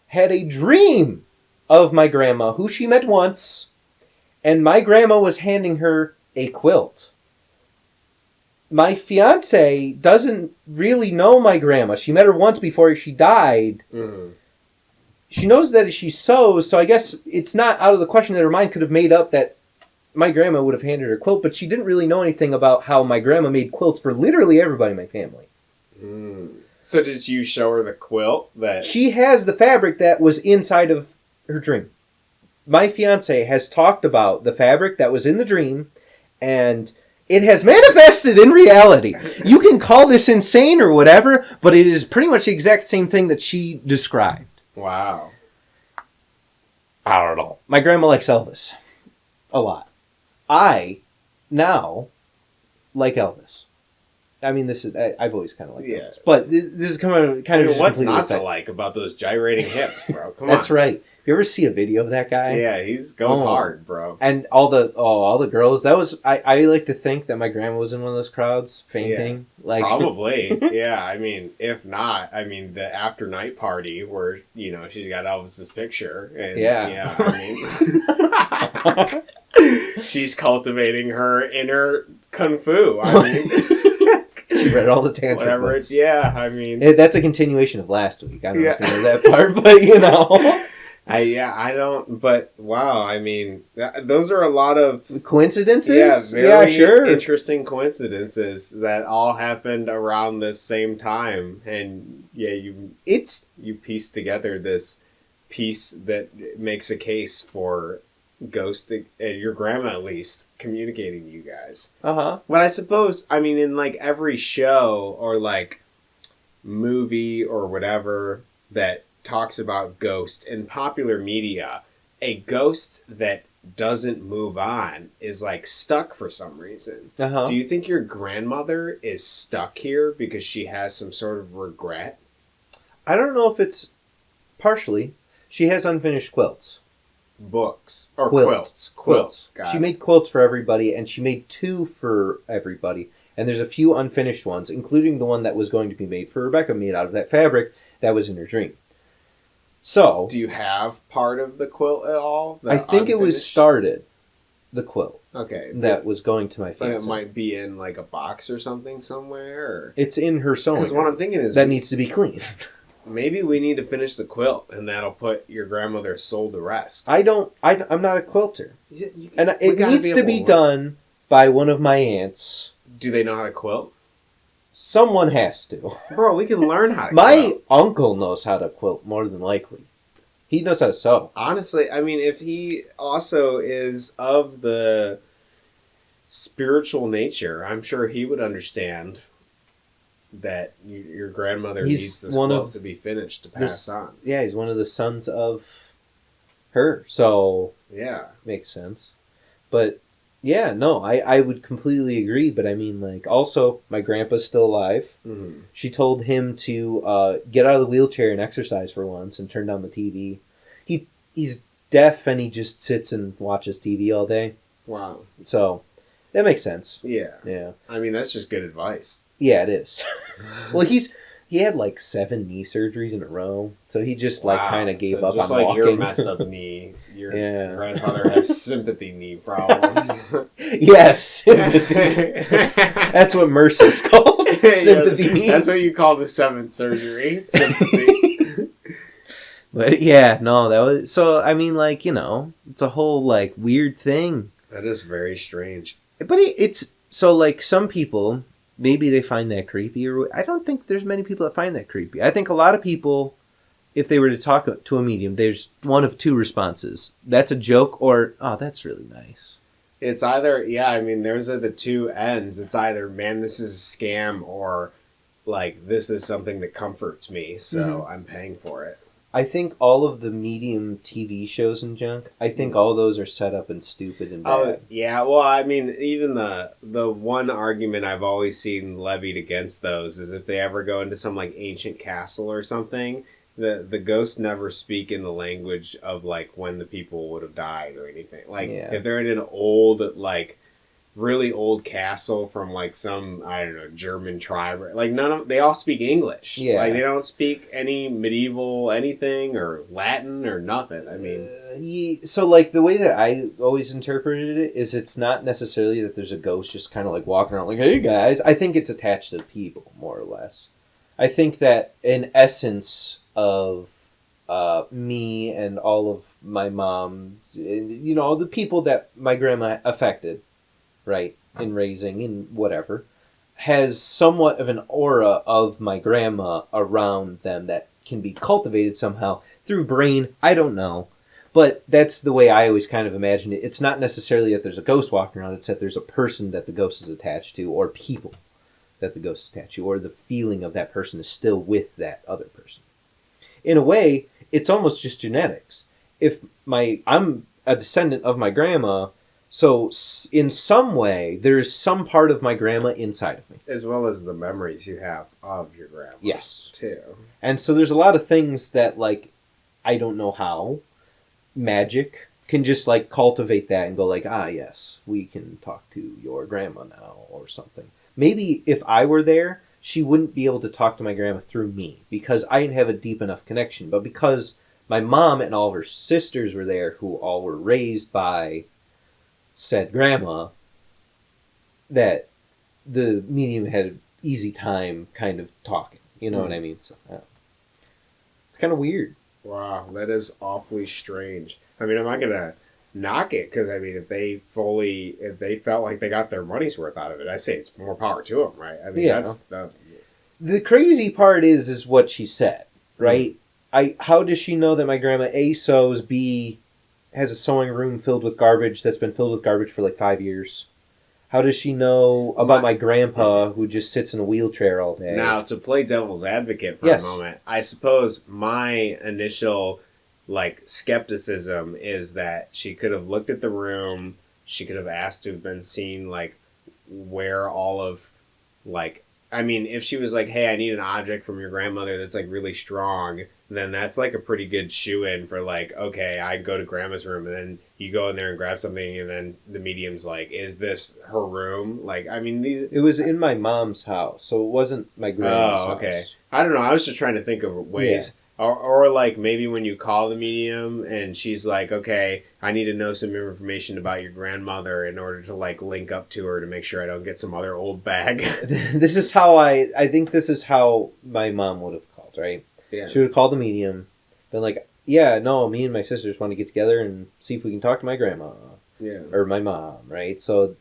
had a dream of my grandma, who she met once, and my grandma was handing her a quilt. My fiance doesn't really know my grandma. She met her once before she died. Mm-hmm. She knows that she sews, so I guess it's not out of the question that her mind could have made up that my grandma would have handed her a quilt, but she didn't really know anything about how my grandma made quilts for literally everybody in my family. Mm. So did you show her the quilt? She has the fabric that was inside of her dream. My fiance has talked about the fabric that was in the dream, and it has manifested in reality. You can call this insane or whatever, but it is pretty much the exact same thing that she described. Wow. I don't know. My grandma likes Elvis. A lot. I now like Elvis. I mean, I've always kind of liked Elvis. But this is kind of what's not to like about those gyrating hips, bro? Come on. That's right. You ever see a video of that guy? Yeah, he goes hard, bro. And all the girls. That was I like to think that my grandma was in one of those crowds fainting. Yeah, probably. Yeah, I mean, if not, I mean the after night party where she's got Elvis's picture and I mean, she's cultivating her inner kung fu. I mean. She read all the tantric whatever books. I mean that's a continuation of last week. I don't know if you know that part, but I don't. But wow, I mean, those are a lot of coincidences. Yeah, sure. Interesting coincidences that all happened around the same time, and you piece together this piece that makes a case for ghost, your grandma at least, communicating to you guys. Uh-huh. But I suppose, I mean, in like every show or like movie or whatever that talks about ghosts in popular media, a ghost that doesn't move on is like stuck for some reason. Uh-huh. Do you think your grandmother is stuck here because she has some sort of regret? I don't know if it's partially. She has unfinished quilts. Books or quilts. She made quilts for everybody, and she made 2 for everybody, and there's a few unfinished ones, including the one that was going to be made for Rebecca, made out of that fabric that was in her dream. So do you have part of the quilt at all? I think it was started, the quilt. Okay. That was going to my fiance. But it might be in like a box or something somewhere? Or? It's in her sewing. Because what I'm thinking is that needs to be cleaned. Maybe we need to finish the quilt, and that'll put your grandmother's soul to rest. I'm not a quilter. And it needs to be done by one of my aunts. Do they know how to quilt? Someone has to. Bro, we can learn how to quilt. My uncle knows how to quilt, more than likely. He knows how to sew. Honestly, I mean, if he also is of the spiritual nature, I'm sure he would understand that your grandmother needs this quilt to be finished to pass on. Yeah, he's one of the sons of her, so yeah, makes sense. But yeah, no, I would completely agree. But I mean, like, also my grandpa's still alive. Mm-hmm. She told him to get out of the wheelchair and exercise for once and turn down the TV. He's deaf and he just sits and watches TV all day. Wow. So that makes sense. Yeah. Yeah. I mean, that's just good advice. Yeah, it is. Well, he had like 7 knee surgeries in a row, so he just like kind of gave up on walking. Just like your messed up knee, your grandfather has sympathy knee problems. Yes, sympathy. That's what MRSA's called. Sympathy knee. That's what you call the 7th surgery. Sympathy. But yeah, no, that was so. I mean, like, you know, it's a whole like weird thing. That is very strange. But it's so like some people. Maybe they find that creepy, or I don't think there's many people that find that creepy. I think a lot of people, if they were to talk to a medium, there's one of 2 responses. That's a joke, or, oh, that's really nice. It's either, yeah, I mean, those are the 2 ends. It's either, man, this is a scam, or, like, this is something that comforts me, so I'm paying for it. I think all of the medium TV shows and junk, I think all those are set up and stupid and bad. Oh, yeah, well, I mean, even the one argument I've always seen levied against those is if they ever go into some, like, ancient castle or something, the ghosts never speak in the language of, like, when the people would have died or anything. Like, if they're in an old, like, really old castle from like some, I don't know, German tribe, like they all speak English. Yeah. Like they don't speak any medieval anything or Latin or nothing. I mean, so like the way that I always interpreted it is it's not necessarily that there's a ghost just kind of like walking around like, hey guys. I think it's attached to people more or less. I think that an essence of me and all of my mom, you know, the people that my grandma affected, right, in raising and whatever, has somewhat of an aura of my grandma around them that can be cultivated somehow through brain. I don't know. But that's the way I always kind of imagined it. It's not necessarily that there's a ghost walking around. It's that there's a person that the ghost is attached to, or people that the ghost is attached to, or the feeling of that person is still with that other person. In a way, it's almost just genetics. I'm a descendant of my grandma, so in some way, there's some part of my grandma inside of me. As well as the memories you have of your grandma. Yes. Too. And so there's a lot of things that, like, I don't know how magic can just, like, cultivate that and go like, ah, yes, we can talk to your grandma now or something. Maybe if I were there, she wouldn't be able to talk to my grandma through me because I didn't have a deep enough connection. But because my mom and all of her sisters were there who all were raised by said grandma, that the medium had an easy time kind of talking. You know what I mean? So it's kind of weird. Wow, that is awfully strange. I mean, I'm not going to knock it because, I mean, if they felt like they got their money's worth out of it, I say it's more power to them, right? I mean, that's the crazy part is what she said, right? How does she know that my grandma A sews, B has a sewing room filled with garbage that's been filled with garbage for like 5 years? How does she know about my grandpa who just sits in a wheelchair all day? Now, to play devil's advocate for a moment, I suppose my initial like skepticism is that she could have looked at the room, she could have asked to have been seen like where all of like, I mean, if she was like, hey, I need an object from your grandmother that's like really strong, then that's like a pretty good shoe-in for like, okay, I go to grandma's room and then you go in there and grab something and then the medium's like, is this her room? Like, I mean, it was in my mom's house, so it wasn't my grandma's house. Okay. I don't know. I was just trying to think of ways. Yeah. Or like maybe when you call the medium and she's like, okay, I need to know some information about your grandmother in order to like link up to her to make sure I don't get some other old bag. This is how I think this is how my mom would have called, right? Yeah. She would have called the medium, been like, yeah, no, me and my sisters want to get together and see if we can talk to my grandma. Yeah. Or my mom, right? So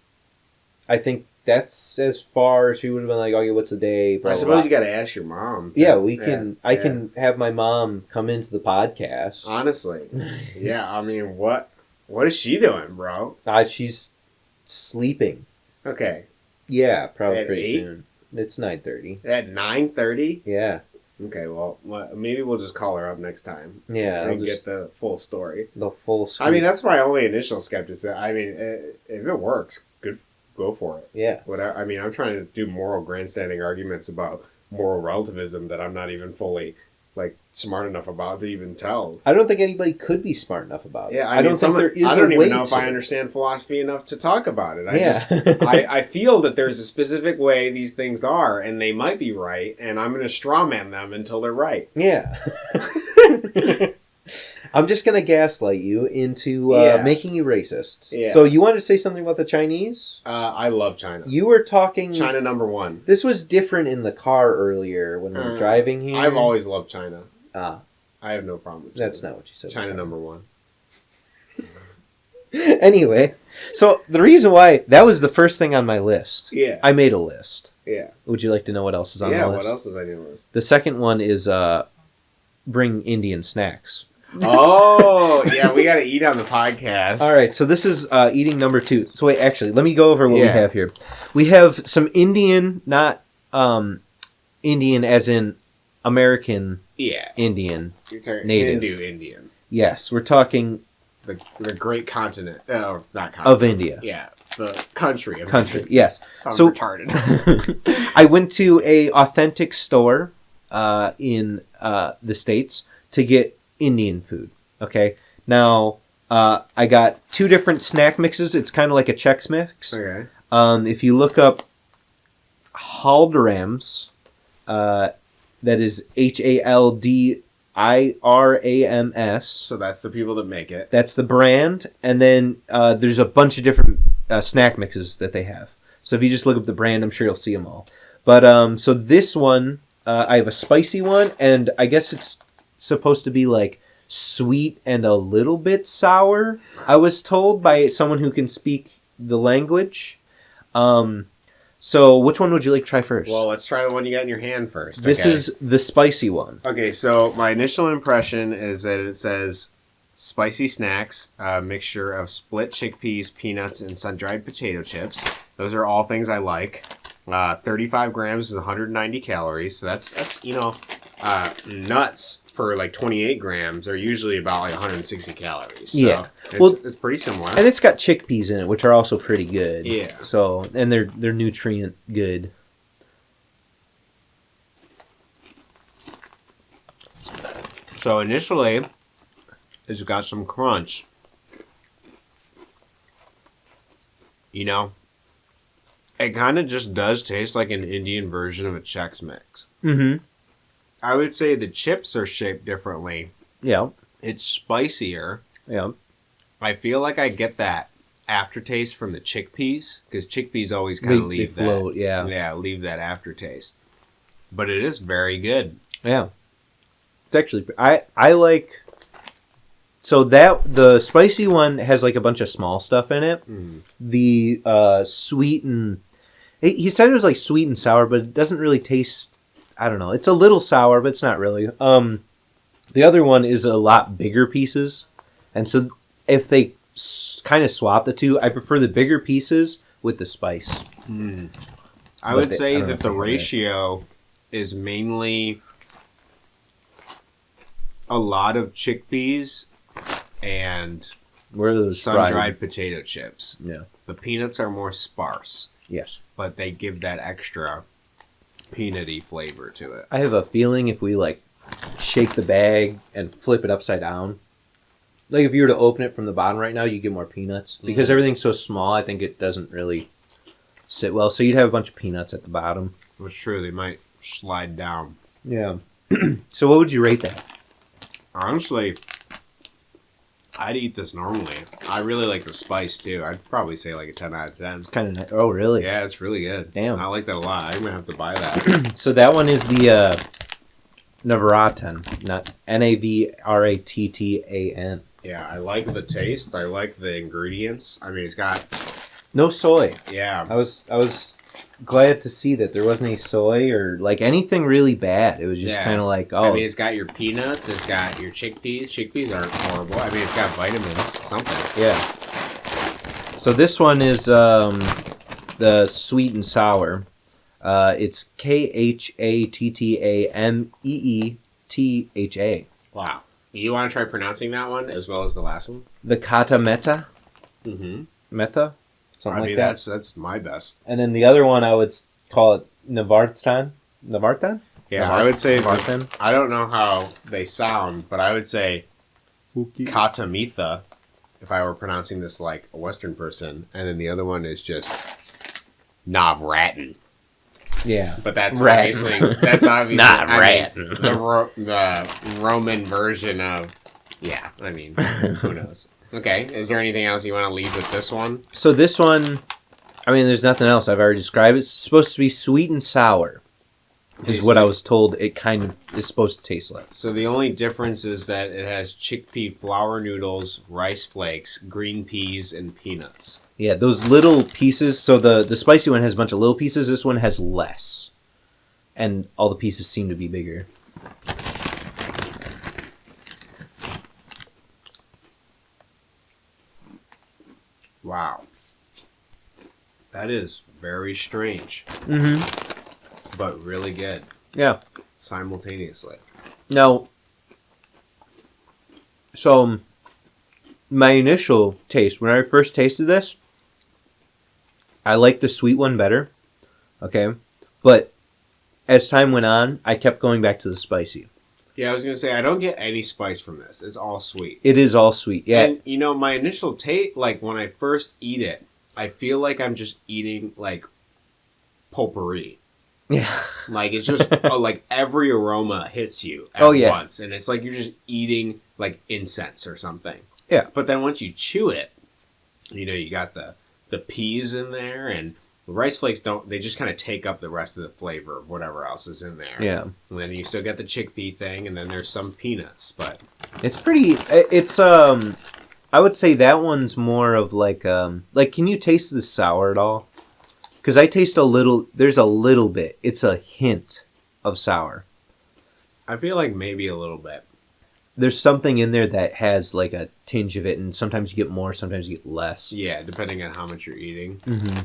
I think that's as far as she would have been like, okay, what's the day? Blah, I suppose you got to ask your mom. Yeah, we can. I can have my mom come into the podcast. Honestly. Yeah, I mean, what is she doing, bro? She's sleeping. Okay. Yeah, probably pretty 8? Soon. It's 9:30. At 9:30? Yeah. Okay, well, maybe we'll just call her up next time. Yeah. And get the full story. The full story. I mean, that's my only initial skepticism. I mean, if it works, good, go for it. Yeah. Whatever. I mean, I'm trying to do moral grandstanding arguments about moral relativism that I'm not even fully, smart enough about to even tell. I don't think anybody could be smart enough about it. Yeah, I don't think there is a way I don't even know if I understand philosophy enough to talk about it. I feel that there's a specific way these things are, and they might be right, and I'm going to strawman them until they're right. Yeah. I'm just going to gaslight you into making you racist. Yeah. So you wanted to say something about the Chinese? I love China. You were talking... China #1. This was different in the car earlier when we were driving here. I've always loved China. Ah. I have no problem with China. That's not what you said. China #1. Anyway, so the reason why... That was the first thing on my list. Yeah. I made a list. Yeah. Would you like to know what else is on the list? Yeah, what else is on your list? The second one is bring Indian snacks. Oh, yeah, we got to eat on the podcast. All right, so this is eating number 2. So wait, actually, let me go over what we have here. We have some Indian, not Indian as in American Indian. Native. Hindu Indian. Yes, we're talking... The great continent. Oh, not continent. Of India. Yeah, the country of India. Yes. I'm retarded. I went to a authentic store in the States to get Indian food. Okay. Now, I got 2 different snack mixes. It's kind of like a Chex Mix. Okay. If you look up Haldiram's, that is Haldirams. So that's the people that make it. That's the brand. And then there's a bunch of different snack mixes that they have. So if you just look up the brand, I'm sure you'll see them all. But so this one, I have a spicy one, and I guess it's supposed to be like sweet and a little bit sour, I was told by someone who can speak the language. So which one would you like to try first? Well, let's try the one you got in your hand first. This is the spicy one. Okay, so my initial impression is that it says spicy snacks, a mixture of split chickpeas, peanuts, and sun-dried potato chips. Those are all things I like. 35 grams is 190 calories, so that's nuts for 28 grams are usually about 160 calories. So yeah, it's pretty similar, and it's got chickpeas in it, which are also pretty good. Yeah. So and they're nutrient good. So initially, it's got some crunch. It kind of just does taste like an Indian version of a Chex Mix. Mm-hmm. I would say the chips are shaped differently. Yeah. It's spicier. Yeah. I feel like I get that aftertaste from the chickpeas, because chickpeas always kind of leave they float, that. Yeah, leave that aftertaste. But it is very good. Yeah. It's actually... I like... So the spicy one has a bunch of small stuff in it. Mm. The sweet and... He said it was sweet and sour, but it doesn't really taste... I don't know. It's a little sour, but it's not really. The other one is a lot bigger pieces. And so if they kind of swap the two, I prefer the bigger pieces with the spice. Mm. I would say that the ratio is mainly a lot of chickpeas and sun-dried potato chips. Yeah. The peanuts are more sparse. Yes. But they give that extra peanutty flavor to it. I have a feeling if we shake the bag and flip it upside down, if you were to open it from the bottom right now, you get more peanuts. Because everything's so small, I think it doesn't really sit well. So you'd have a bunch of peanuts at the bottom. That's true. They might slide down. Yeah. So what would you rate that? Honestly, I'd eat this normally. I really like the spice, too. I'd probably say a 10 out of 10. It's kind of nice. Oh, really? Yeah, it's really good. Damn. I like that a lot. I'm going to have to buy that. So that one is the Navrattan, not Navrattan. Yeah, I like the taste. I like the ingredients. I mean, it's got no soy. Yeah, I was glad to see that there wasn't any soy or like anything really bad. It was just kind of like, oh. I mean, it's got your peanuts. It's got your chickpeas. Chickpeas aren't horrible. I mean, it's got vitamins. Something. Yeah. So this one is the sweet and sour. It's KHATTAMEETHA. Wow. You want to try pronouncing that one as well as the last one? The Kata Meta. Mm-hmm. Metha? Something like that. That's my best. And then the other one I would call it Navrattan. Navrattan? Yeah, I would say Navrattan. I don't know how they sound, but I would say Katamitha if I were pronouncing this like a Western person. And then the other one is just Navrattan. Yeah, but that's obviously not Navrattan. The Roman version of I mean, who knows? Okay, is there anything else you want to leave with this one? So this one, I mean, there's nothing else. I've already described it. It's supposed to be sweet and sour, is what I was told it kind of is supposed to taste like. So the only difference is that it has chickpea flour noodles, rice flakes, green peas, and peanuts. Yeah, those little pieces. So the spicy one has a bunch of little pieces. This one has less. And all the pieces seem to be bigger. Wow. That is very strange. Mm-hmm. But really good. Yeah. Simultaneously. Now, so my initial taste, when I first tasted this, I liked the sweet one better. Okay. But as time went on, I kept going back to the spicy. Yeah, I was going to say, I don't get any spice from this. It's all sweet. It is all sweet, yeah. And, you know, my initial taste, like, when I first eat it, I feel like I'm just eating, like, potpourri. Yeah. Like, it's just, like, every aroma hits you at once. And it's like you're just eating, like, incense or something. Yeah. But then once you chew it, you know, you got the peas in there, and the rice flakes they just kind of take up the rest of the flavor of whatever else is in there. Yeah. And then you still get the chickpea thing, and then there's some peanuts, but it's I would say that one's more of like, can you taste the sour at all? Because I taste there's a little bit. It's a hint of sour. I feel like maybe a little bit. There's something in there that has like a tinge of it, and sometimes you get more, sometimes you get less. Yeah, depending on how much you're eating. Mm-hmm.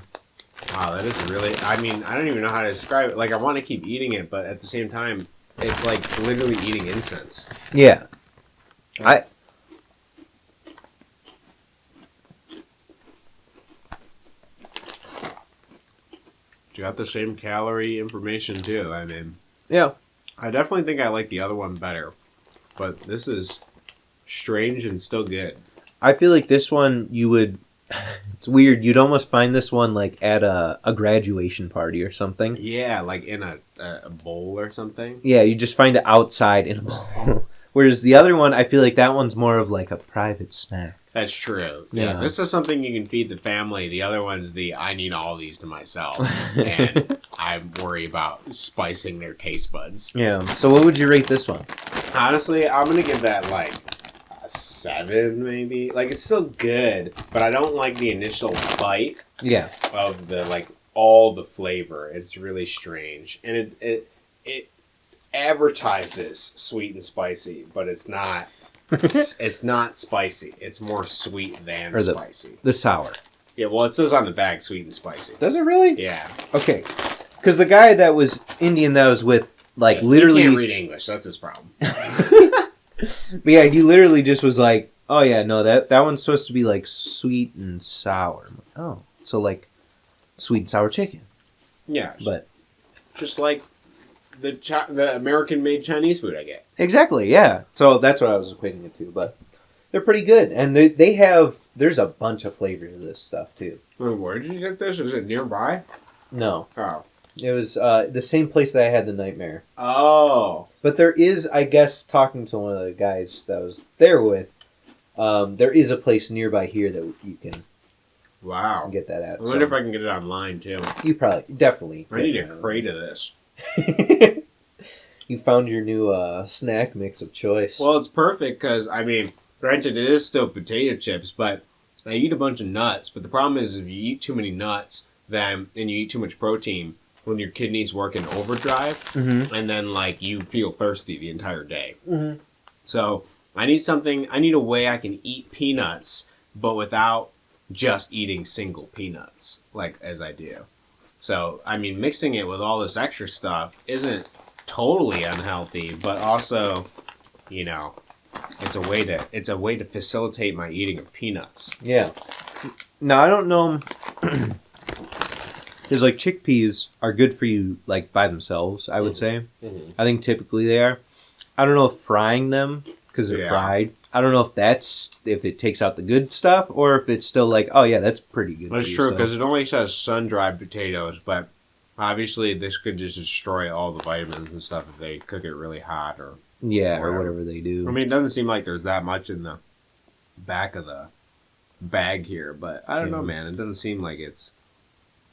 Wow, that is really... I mean, I don't even know how to describe it. Like, I want to keep eating it, but at the same time, it's like literally eating incense. Yeah. You got the same calorie information, too. I mean... Yeah. I definitely think I like the other one better. But this is strange and still good. I feel like this one you would... It's weird. You'd almost find this one like at a graduation party or something. Yeah, like in a bowl or something. Yeah, you just find it outside in a bowl. Whereas the other one, I feel like that one's more of like a private snack. That's true. Yeah, this is something you can feed the family. The other one's I need all these to myself. And I worry about spicing their taste buds. Yeah. So what would you rate this one? Honestly, I'm going to give that like 7 maybe. Like, it's still good, but I don't like the initial bite of the like all the flavor. It's really strange, and it advertises sweet and spicy, but it's not. It's not spicy. It's more sweet than spicy. The sour. Yeah, well, it says on the bag sweet and spicy. Does it really? Yeah. Okay, because the guy that was Indian that was with literally he can't read English. That's his problem. But yeah, he literally just was like, "Oh yeah, no, that one's supposed to be like sweet and sour." I'm like, oh, so like sweet and sour chicken. Yeah, but just like the American-made Chinese food I get. Exactly, yeah. So that's what I was equating it to. But they're pretty good, and there's a bunch of flavor to this stuff too. Wait, where did you get this? Is it nearby? No. Oh. It was the same place that I had the nightmare. Oh. But there is, I guess, talking to one of the guys that I was there with, there is a place nearby here that you can get that at. I wonder if I can get it online, too. You definitely. I need a crate of this. You found your new snack mix of choice. Well, it's perfect because, I mean, granted, it is still potato chips, but I eat a bunch of nuts. But the problem is if you eat too many nuts and you eat too much protein, when your kidneys work in overdrive, and then, like, you feel thirsty the entire day. So I need a way I can eat peanuts, but without just eating single peanuts, like as I do. So, I mean, mixing it with all this extra stuff isn't totally unhealthy, but also, you know, it's a way to facilitate my eating of peanuts. Yeah. Now, I don't know. Because, like, chickpeas are good for you, like, by themselves, I would say. I think typically they are. I don't know if frying them, because they're fried, I don't know if it takes out the good stuff, or if it's still like, oh yeah, that's pretty good. That's true, because it only says sun-dried potatoes, but obviously this could just destroy all the vitamins and stuff if they cook it really hot or whatever they do. I mean, it doesn't seem like there's that much in the back of the bag here, but I don't know, man. It doesn't seem like it's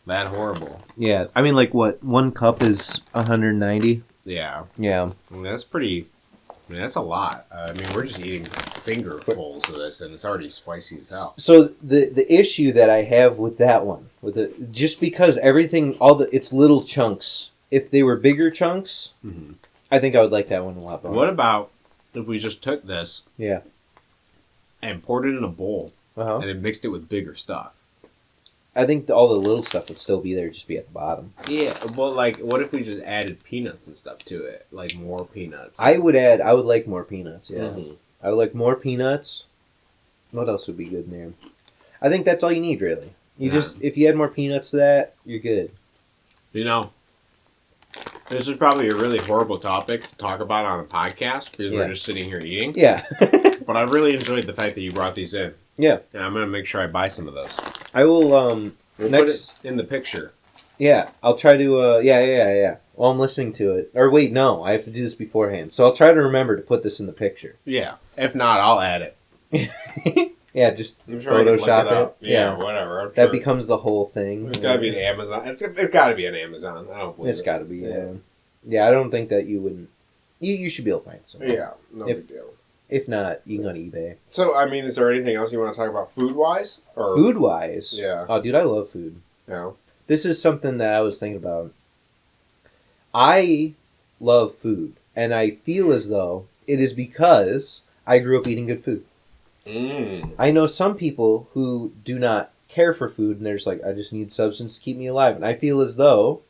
that horrible. Yeah, I mean, like, what, 1 cup is 190? Yeah. Yeah. I mean, that's a lot. I mean, we're just eating fingerfuls of this, and it's already spicy as hell. So the issue that I have with that one, just because everything, it's little chunks. If they were bigger chunks, I think I would like that one a lot better. What about if we just took this, yeah, and poured it in a bowl, and then mixed it with bigger stuff? I think all the little stuff would still be there, just be at the bottom. Yeah, well, like, what if we just added peanuts and stuff to it? Like, more peanuts. I would like more peanuts, yeah. I would like more peanuts. What else would be good in there? I think that's all you need, really. If you add more peanuts to that, you're good. You know, this is probably a really horrible topic to talk about on a podcast, because we're just sitting here eating. Yeah. But I really enjoyed the fact that you brought these in. Yeah. And I'm going to make sure I buy some of those. I will, we'll put it in the picture. Yeah, I'll try to, yeah. While I'm listening to it. Or wait, no, I have to do this beforehand. So I'll try to remember to put this in the picture. Yeah. If not, I'll add it. Yeah, just Photoshop it. Yeah, whatever. That becomes the whole thing. It's got to be an Amazon. It's got to be an Amazon. I don't believe it's got to be, yeah. Yeah, I don't think that you wouldn't. You should be able to find something. Yeah, no big deal. If not, you can go on eBay. So, I mean, is there anything else you want to talk about food-wise? Food-wise? Yeah. Oh, dude, I love food. Yeah. This is something that I was thinking about. I love food, and I feel as though it is because I grew up eating good food. I know some people who do not care for food, and they're just like, I just need substance to keep me alive. And I feel as though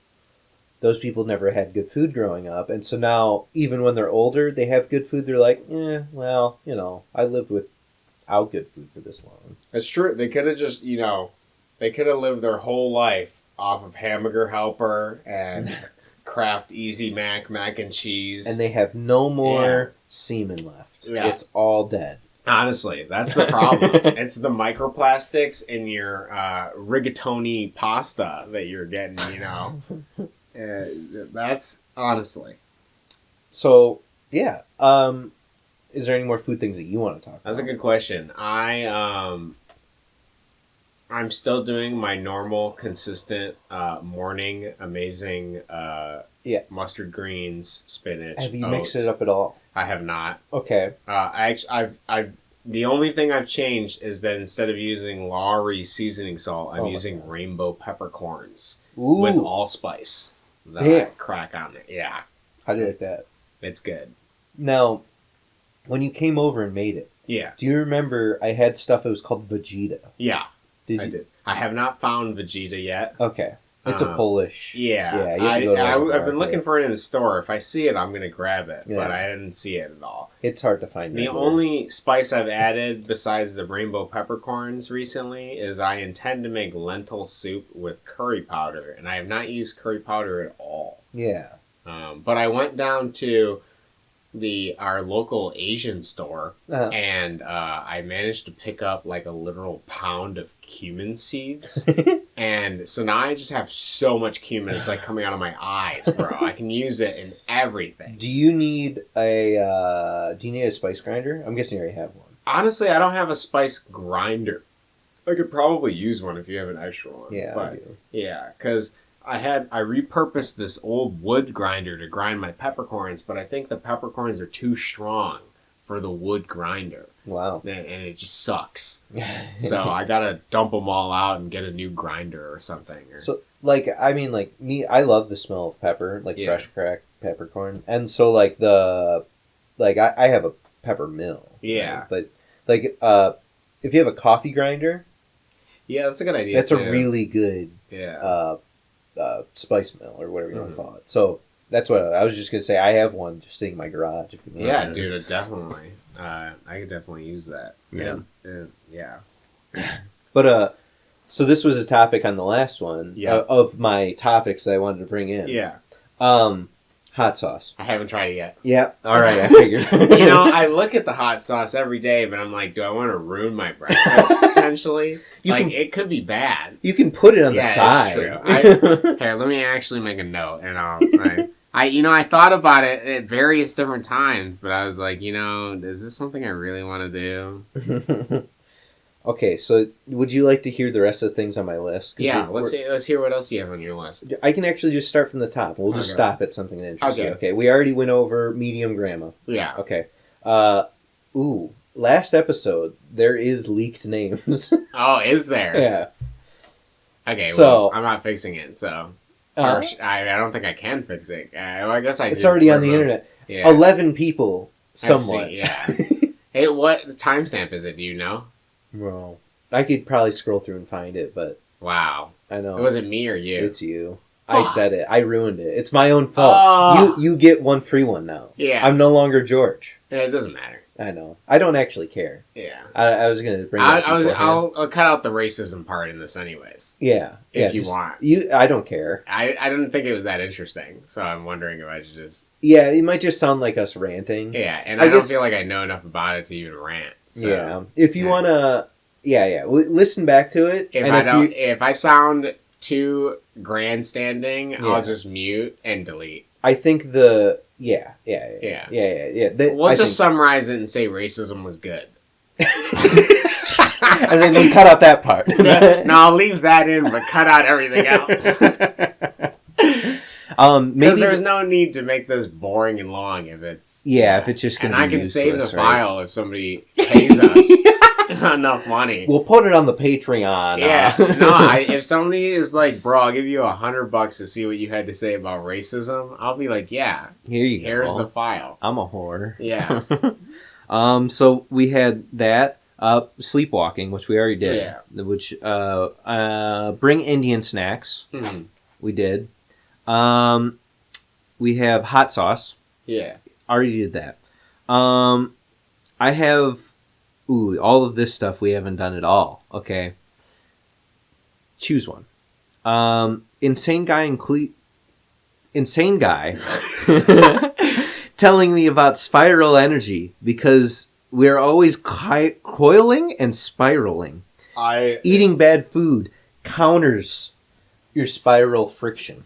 those people never had good food growing up, and so now, even when they're older, they have good food, they're like, well, I lived without good food for this long. It's true. They could have just, they could have lived their whole life off of Hamburger Helper and Kraft Easy mac and cheese. And they have no more semen left. Yeah. It's all dead. Honestly, that's the problem. It's the microplastics in your rigatoni pasta that you're getting, that's honestly. So, yeah. Is there any more food things that you want to talk about? That's a good question. I'm still doing my normal, consistent morning, amazing mustard greens, spinach. Have you oats. mixed it up at all? I have not. Okay. The only thing I've changed is that instead of using Lawry seasoning salt, I'm using rainbow peppercorns with allspice. That crack on it. Yeah. How do you like that? It's good. Now, when you came over and made it, do you remember I had stuff that was called Vegeta? Yeah. I did. I have not found Vegeta yet. Okay. It's a Polish. Yeah. I've been looking for it in the store. If I see it, I'm going to grab it. Yeah. But I didn't see it at all. It's hard to find. The only spice I've added besides the rainbow peppercorns recently is I intend to make lentil soup with curry powder. And I have not used curry powder at all. Yeah. But I went down to our local Asian store, and I managed to pick up like a literal pound of cumin seeds. And so now I just have so much cumin, it's like coming out of my eyes, bro. I can use it in everything. Do you need a spice grinder? I'm guessing you already have one. Honestly, I don't have a spice grinder. I could probably use one if you have an extra one. Yeah, but, I do. Yeah, because I repurposed this old wood grinder to grind my peppercorns, but I think the peppercorns are too strong for the wood grinder. Wow. And it just sucks. So I gotta dump them all out and get a new grinder or something. So, like, I mean, like, me, I love the smell of pepper, like fresh cracked peppercorn. And so, like, I have a pepper mill. Yeah. Right? But, like, if you have a coffee grinder... Yeah, that's a good idea, That's a really good spice mill, or whatever you want to call it. So, that's what I was just going to say. I have one just sitting in my garage. If you want dude, definitely. I could definitely use that. Yeah. Yeah. But, so this was a topic on the last one of my topics that I wanted to bring in. Yeah. Hot sauce. I haven't tried it yet. Yeah. All right. I figured. I look at the hot sauce every day, but I'm like, do I want to ruin my breakfast potentially? It could be bad. You can put it on the side. That's true. Here, let me actually make a note, and I thought about it at various different times, but I was like, is this something I really want to do? Okay, so would you like to hear the rest of the things on my list? Yeah, let's hear what else you have on your list. I can actually just start from the top. We'll just stop at something that interests you. Okay, we already went over medium grandma. Yeah. Okay. Last episode, there is leaked names. Oh, is there? Yeah. Okay, so I'm not fixing it, so... I don't think I can fix it. I guess It's already on the internet. Yeah. 11 people, somewhat. Yeah. Hey, what timestamp is it? Do you know? Well, I could probably scroll through and find it, but... Wow. I know. Was it me or you? It's you. Fuck. I said it. I ruined it. It's my own fault. You get one free one now. Yeah. I'm no longer George. Yeah, it doesn't matter. I know. I don't actually care. Yeah. I was going to bring it up. I'll cut out the racism part in this anyways. Yeah. If you want. I don't care. I didn't think it was that interesting, so I'm wondering if I should just... Yeah, it might just sound like us ranting. Yeah, and I don't feel like I know enough about it to even rant. So, yeah. If you want to... Yeah. Listen back to it. If I sound too grandstanding, I'll just mute and delete. I think the... Yeah. We'll just summarize it and say racism was good. And then we cut out that part. No, I'll leave that in, but cut out everything else. Because there's no need to make this boring and long if it's... Yeah, if it's just going to be And I can useless, save the file if somebody pays us enough money. We'll put it on the Patreon. Yeah. If somebody is like, bro, I'll give you $100 to see what you had to say about racism, I'll be like, yeah. Here's the file. I'm a whore. Yeah. So we had that. Sleepwalking, which we already did. Yeah. Which, bring Indian snacks. Mm-hmm. We did. We have hot sauce. Yeah. Already did that. I have... all of this stuff we haven't done at all. Okay. Choose one. Insane guy telling me about spiral energy because we're always coiling and spiraling. Eating bad food counters your spiral friction.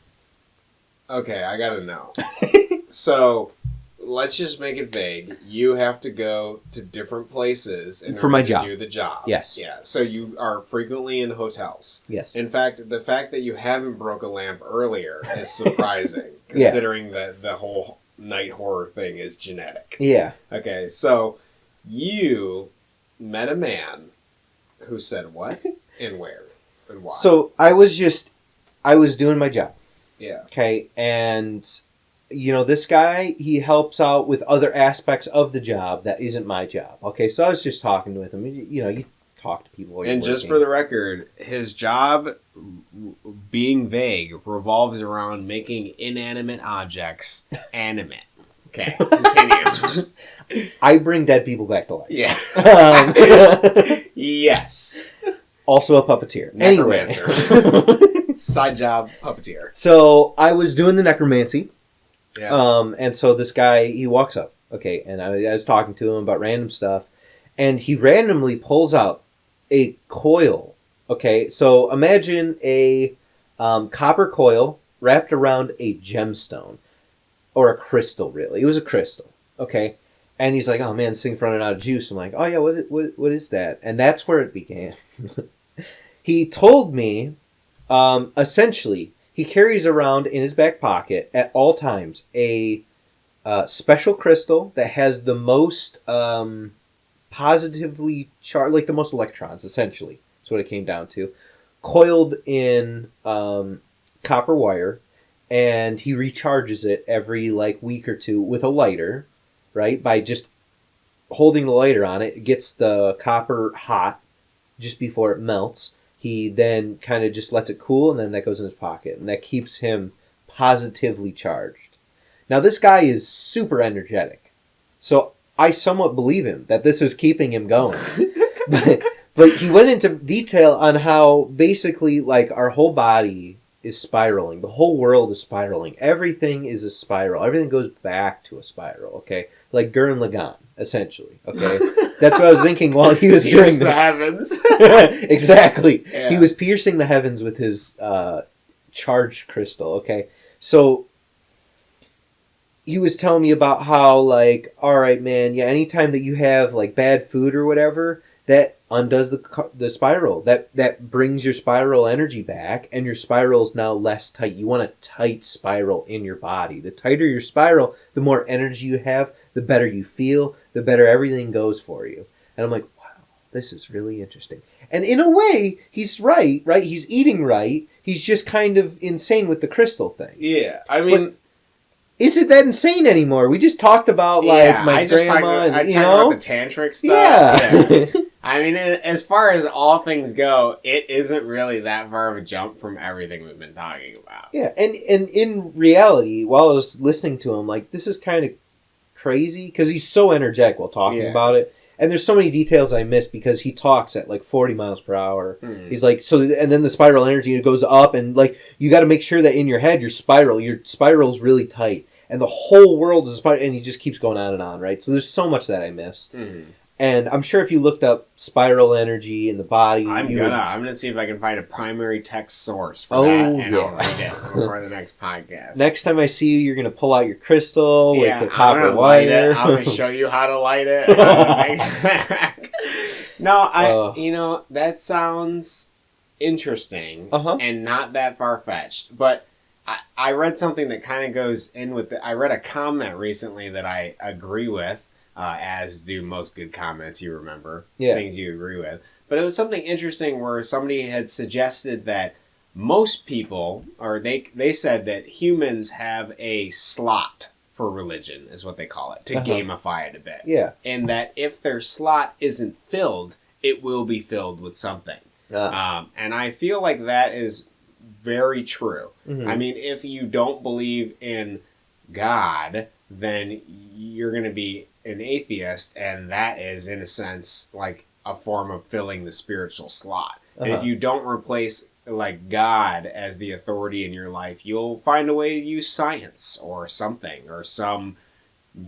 Okay, I gotta know. So... Let's just make it vague. You have to go to different places for my job. To do the job. Yes. Yeah. So you are frequently in hotels. Yes. In fact, the fact that you haven't broke a lamp earlier is surprising, considering that the whole night horror thing is genetic. Yeah. Okay. So you met a man who said what and where and why. So I was doing my job. Yeah. Okay, and. This guy, he helps out with other aspects of the job that isn't my job. Okay, so I was just talking with him. You talk to people while you're working. Just for the record, his job, being vague, revolves around making inanimate objects animate. Okay, continue. I bring dead people back to life. Yeah. Yes. Also a puppeteer. Anyway. Side job, puppeteer. So I was doing the necromancy. Yeah. And so this guy, he walks up, okay, and I was talking to him about random stuff, and he randomly pulls out a coil, okay? So imagine a copper coil wrapped around a gemstone, or a crystal, really. It was a crystal, okay? And he's like, oh man, this thing's running out of juice. I'm like, oh yeah, what is that? And that's where it began. He told me, essentially, he carries around in his back pocket at all times a special crystal that has the most positively charged, like the most electrons, essentially. That's what it came down to. Coiled in copper wire, and he recharges it every week or two with a lighter, right? By just holding the lighter on it, it gets the copper hot just before it melts. He then kind of just lets it cool, and then that goes in his pocket, and that keeps him positively charged. Now, this guy is super energetic, so I somewhat believe him that this is keeping him going. But he went into detail on how basically, our whole body is spiraling. The whole world is spiraling. Everything is a spiral. Everything goes back to a spiral, okay? Like Gurren Lagann, essentially, okay? That's what I was thinking while he was doing this. the heavens. Exactly. Yeah. He was piercing the heavens with his charged crystal, okay? So he was telling me about how, all right, man, yeah, anytime that you have, bad food or whatever, that undoes the spiral. That brings your spiral energy back, and your spiral is now less tight. You want a tight spiral in your body. The tighter your spiral, the more energy you have, the better you feel, the better everything goes for you. And I'm like, wow, this is really interesting. And in a way, he's right? He's eating right. He's just kind of insane with the crystal thing. Yeah, I mean... But isn't that insane anymore? We just talked about, my grandma and, I talked about the tantric stuff. Yeah. I mean, as far as all things go, it isn't really that far of a jump from everything we've been talking about. Yeah, and in reality, while I was listening to him, this is kind of crazy, because he's so energetic while talking about it. And there's so many details I missed because he talks at 40 miles per hour. Mm. He's and then the spiral energy goes up, and you got to make sure that in your head your spiral's really tight, and the whole world is a spiral, and he just keeps going on and on, right? So there's so much that I missed. Mm. And I'm sure if you looked up spiral energy in the body, I'm gonna see if I can find a primary text source for that, and I'll read it for the next podcast. Next time I see you, you're gonna pull out your crystal with the copper wire. I'm gonna show you how to light it. No, that sounds interesting and not that far fetched, but. I read something that kind of goes in with I read a comment recently that I agree with, as do most good comments, you remember. Yeah. Things you agree with. But it was something interesting where somebody had suggested that most people, or they said that humans have a slot for religion, is what they call it, to gamify it a bit. Yeah. And that if their slot isn't filled, it will be filled with something. And I feel like that is very true. Mm-hmm. I mean, if you don't believe in God, then you're going to be an atheist, and that is, in a sense, a form of filling the spiritual slot. And if you don't replace God as the authority in your life, you'll find a way to use science or something, or some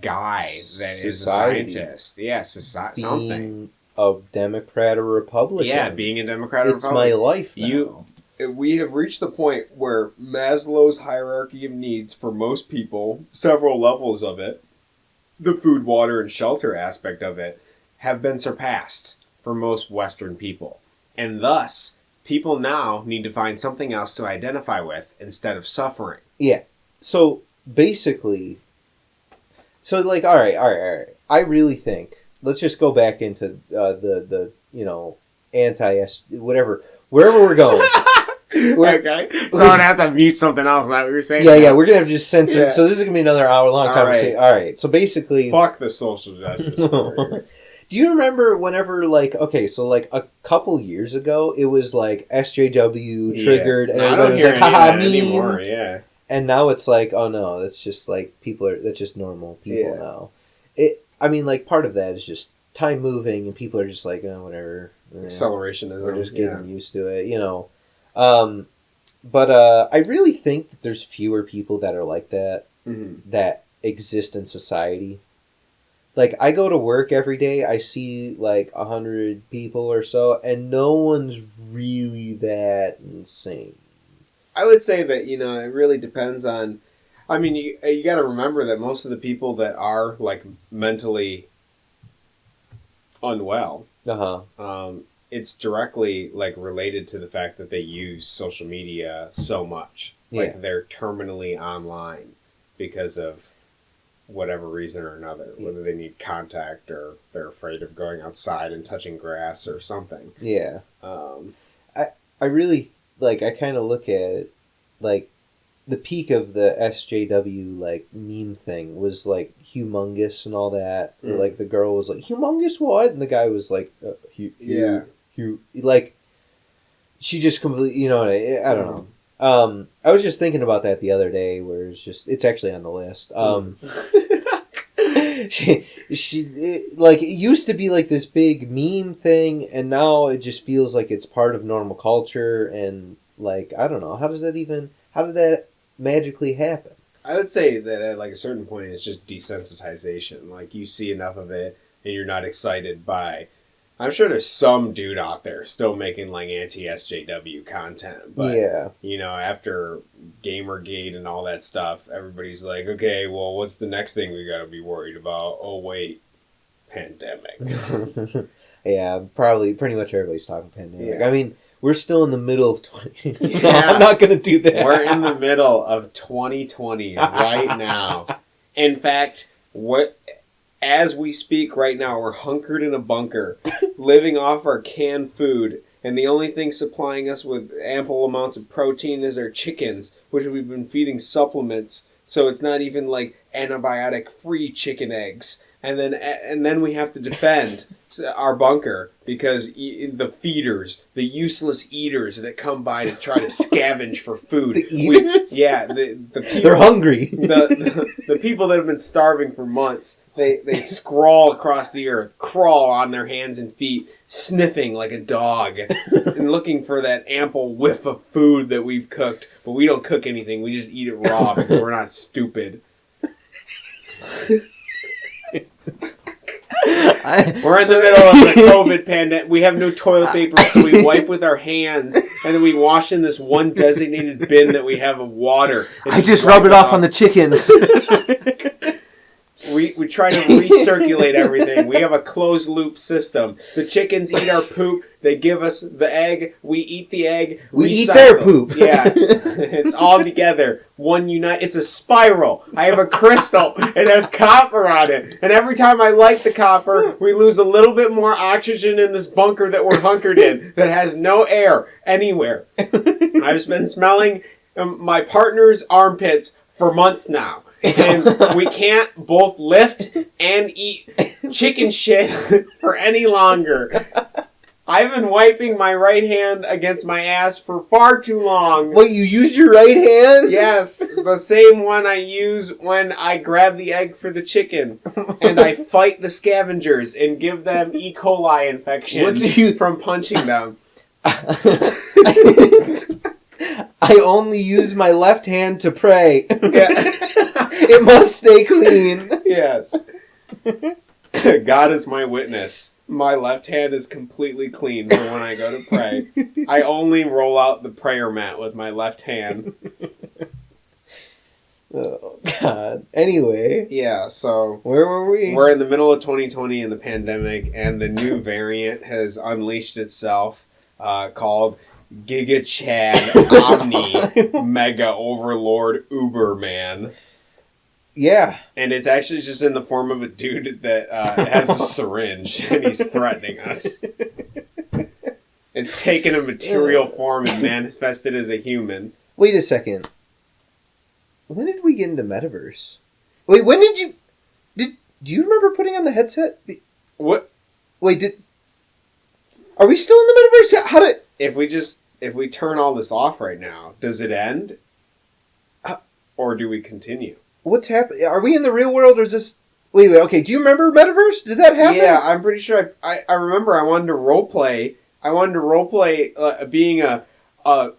guy that is a scientist. Yes, something. Being a Democrat or Republican. Yeah, being a Democrat or Republican. It's my life now. We have reached the point where Maslow's hierarchy of needs for most people, several levels of it, the food, water, and shelter aspect of it, have been surpassed for most Western people. And thus, people now need to find something else to identify with instead of suffering. Yeah. So, basically, all right. I really think, let's just go back into the whatever, wherever we're going. Okay. So I'm going to have to mute something else. Is that what you're saying? Yeah. We're going to have to just censor it. So this is going to be another hour-long conversation. All right. So basically... Fuck the social justice warriors. Do you remember whenever, a couple years ago, it was, SJW triggered, and everybody was like, haha, meme. Anymore, yeah. And now it's oh no, that's just, that's just normal people now. Part of that is just time moving, and people are just oh, whatever. Accelerationism. We're just getting used to it, But I really think that there's fewer people that are like that, that exist in society. I go to work every day, I see 100 people or so, and no one's really that insane. I would say that, it really depends on, you got to remember that most of the people that are, mentally unwell, it's directly like related to the fact that they use social media so much. Like they're terminally online because of whatever reason or another, whether they need contact or they're afraid of going outside and touching grass or something. Yeah. I really, like, I kind of look at it, like, the peak of the SJW, like, meme thing was, like, humongous and all that. Or, like, the girl was like, humongous what? And the guy was like, like, she just completely, you know, I don't know. I was just thinking about that the other day, where it's actually on the list. Like, it used to be like this big meme thing, and now it just feels like it's part of normal culture, and like, I don't know, how did that magically happen? I would say that at like a certain point it's just desensitization. Like, you see enough of it and you're not excited by... I'm sure there's some dude out there still making like anti-SJW content, but you know, after Gamergate and all that stuff, everybody's like, okay, well, what's the next thing we gotta be worried about? Oh wait, pandemic. Yeah, probably pretty much everybody's talking pandemic. I mean, we're still in the middle of 2020. No, I'm not gonna do that. We're in the middle of 2020 right now. In fact, as we speak right now, we're hunkered in a bunker, living off our canned food, and the only thing supplying us with ample amounts of protein is our chickens, which we've been feeding supplements, so it's not even like antibiotic-free chicken eggs. And then we have to defend our bunker because the feeders, the useless eaters that come by to try to scavenge for food. The eaters? The people, they're hungry. The people that have been starving for months, they scrawl across the earth, crawl on their hands and feet, sniffing like a dog, and looking for that ample whiff of food that we've cooked. But we don't cook anything. We just eat it raw because we're not stupid. We're in the middle of the COVID pandemic. We have no toilet paper, so we wipe with our hands, and then we wash in this one designated bin that we have of water. I just rub it off on the chickens. We try to recirculate everything. We have a closed loop system. The chickens eat our poop. They give us the egg. We eat the egg. We eat their poop. Yeah. It's all together. It's a spiral. I have a crystal. It has copper on it. And every time I light the copper, we lose a little bit more oxygen in this bunker that we're hunkered in that has no air anywhere. I've been smelling my partner's armpits for months now. And we can't both lift and eat chicken shit for any longer. I've been wiping my right hand against my ass for far too long. Wait, you use your right hand? Yes, the same one I use when I grab the egg for the chicken. And I fight the scavengers and give them E. coli infections from punching them. I only use my left hand to pray. Yeah. It must stay clean. Yes. God is my witness. My left hand is completely clean for when I go to pray. I only roll out the prayer mat with my left hand. Oh, God. Anyway. Yeah, so... Where were we? We're in the middle of 2020 in the pandemic, and the new variant has unleashed itself, called Giga Chad Omni Mega Overlord Uberman. Yeah. And it's actually just in the form of a dude that has a syringe, and he's threatening us. It's taken a material form and manifested as a human. Wait a second. When did we get into Metaverse? Wait, when did you... Do you remember putting on the headset? What? Wait, are we still in the Metaverse? If we turn all this off right now, does it end? Or do we continue? What's happening? Are we in the real world, or is this... Wait, okay, do you remember Metaverse? Did that happen? Yeah, I'm pretty sure I remember I wanted to roleplay. I wanted to roleplay being a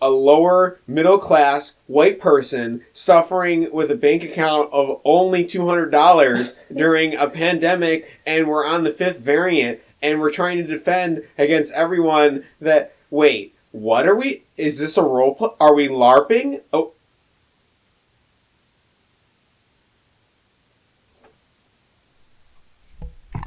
lower middle-class white person suffering with a bank account of only $200 during a pandemic, and we're on the 5th variant, and we're trying to defend against everyone that... Wait, what are we... Is this a roleplay? Are we LARPing? Oh,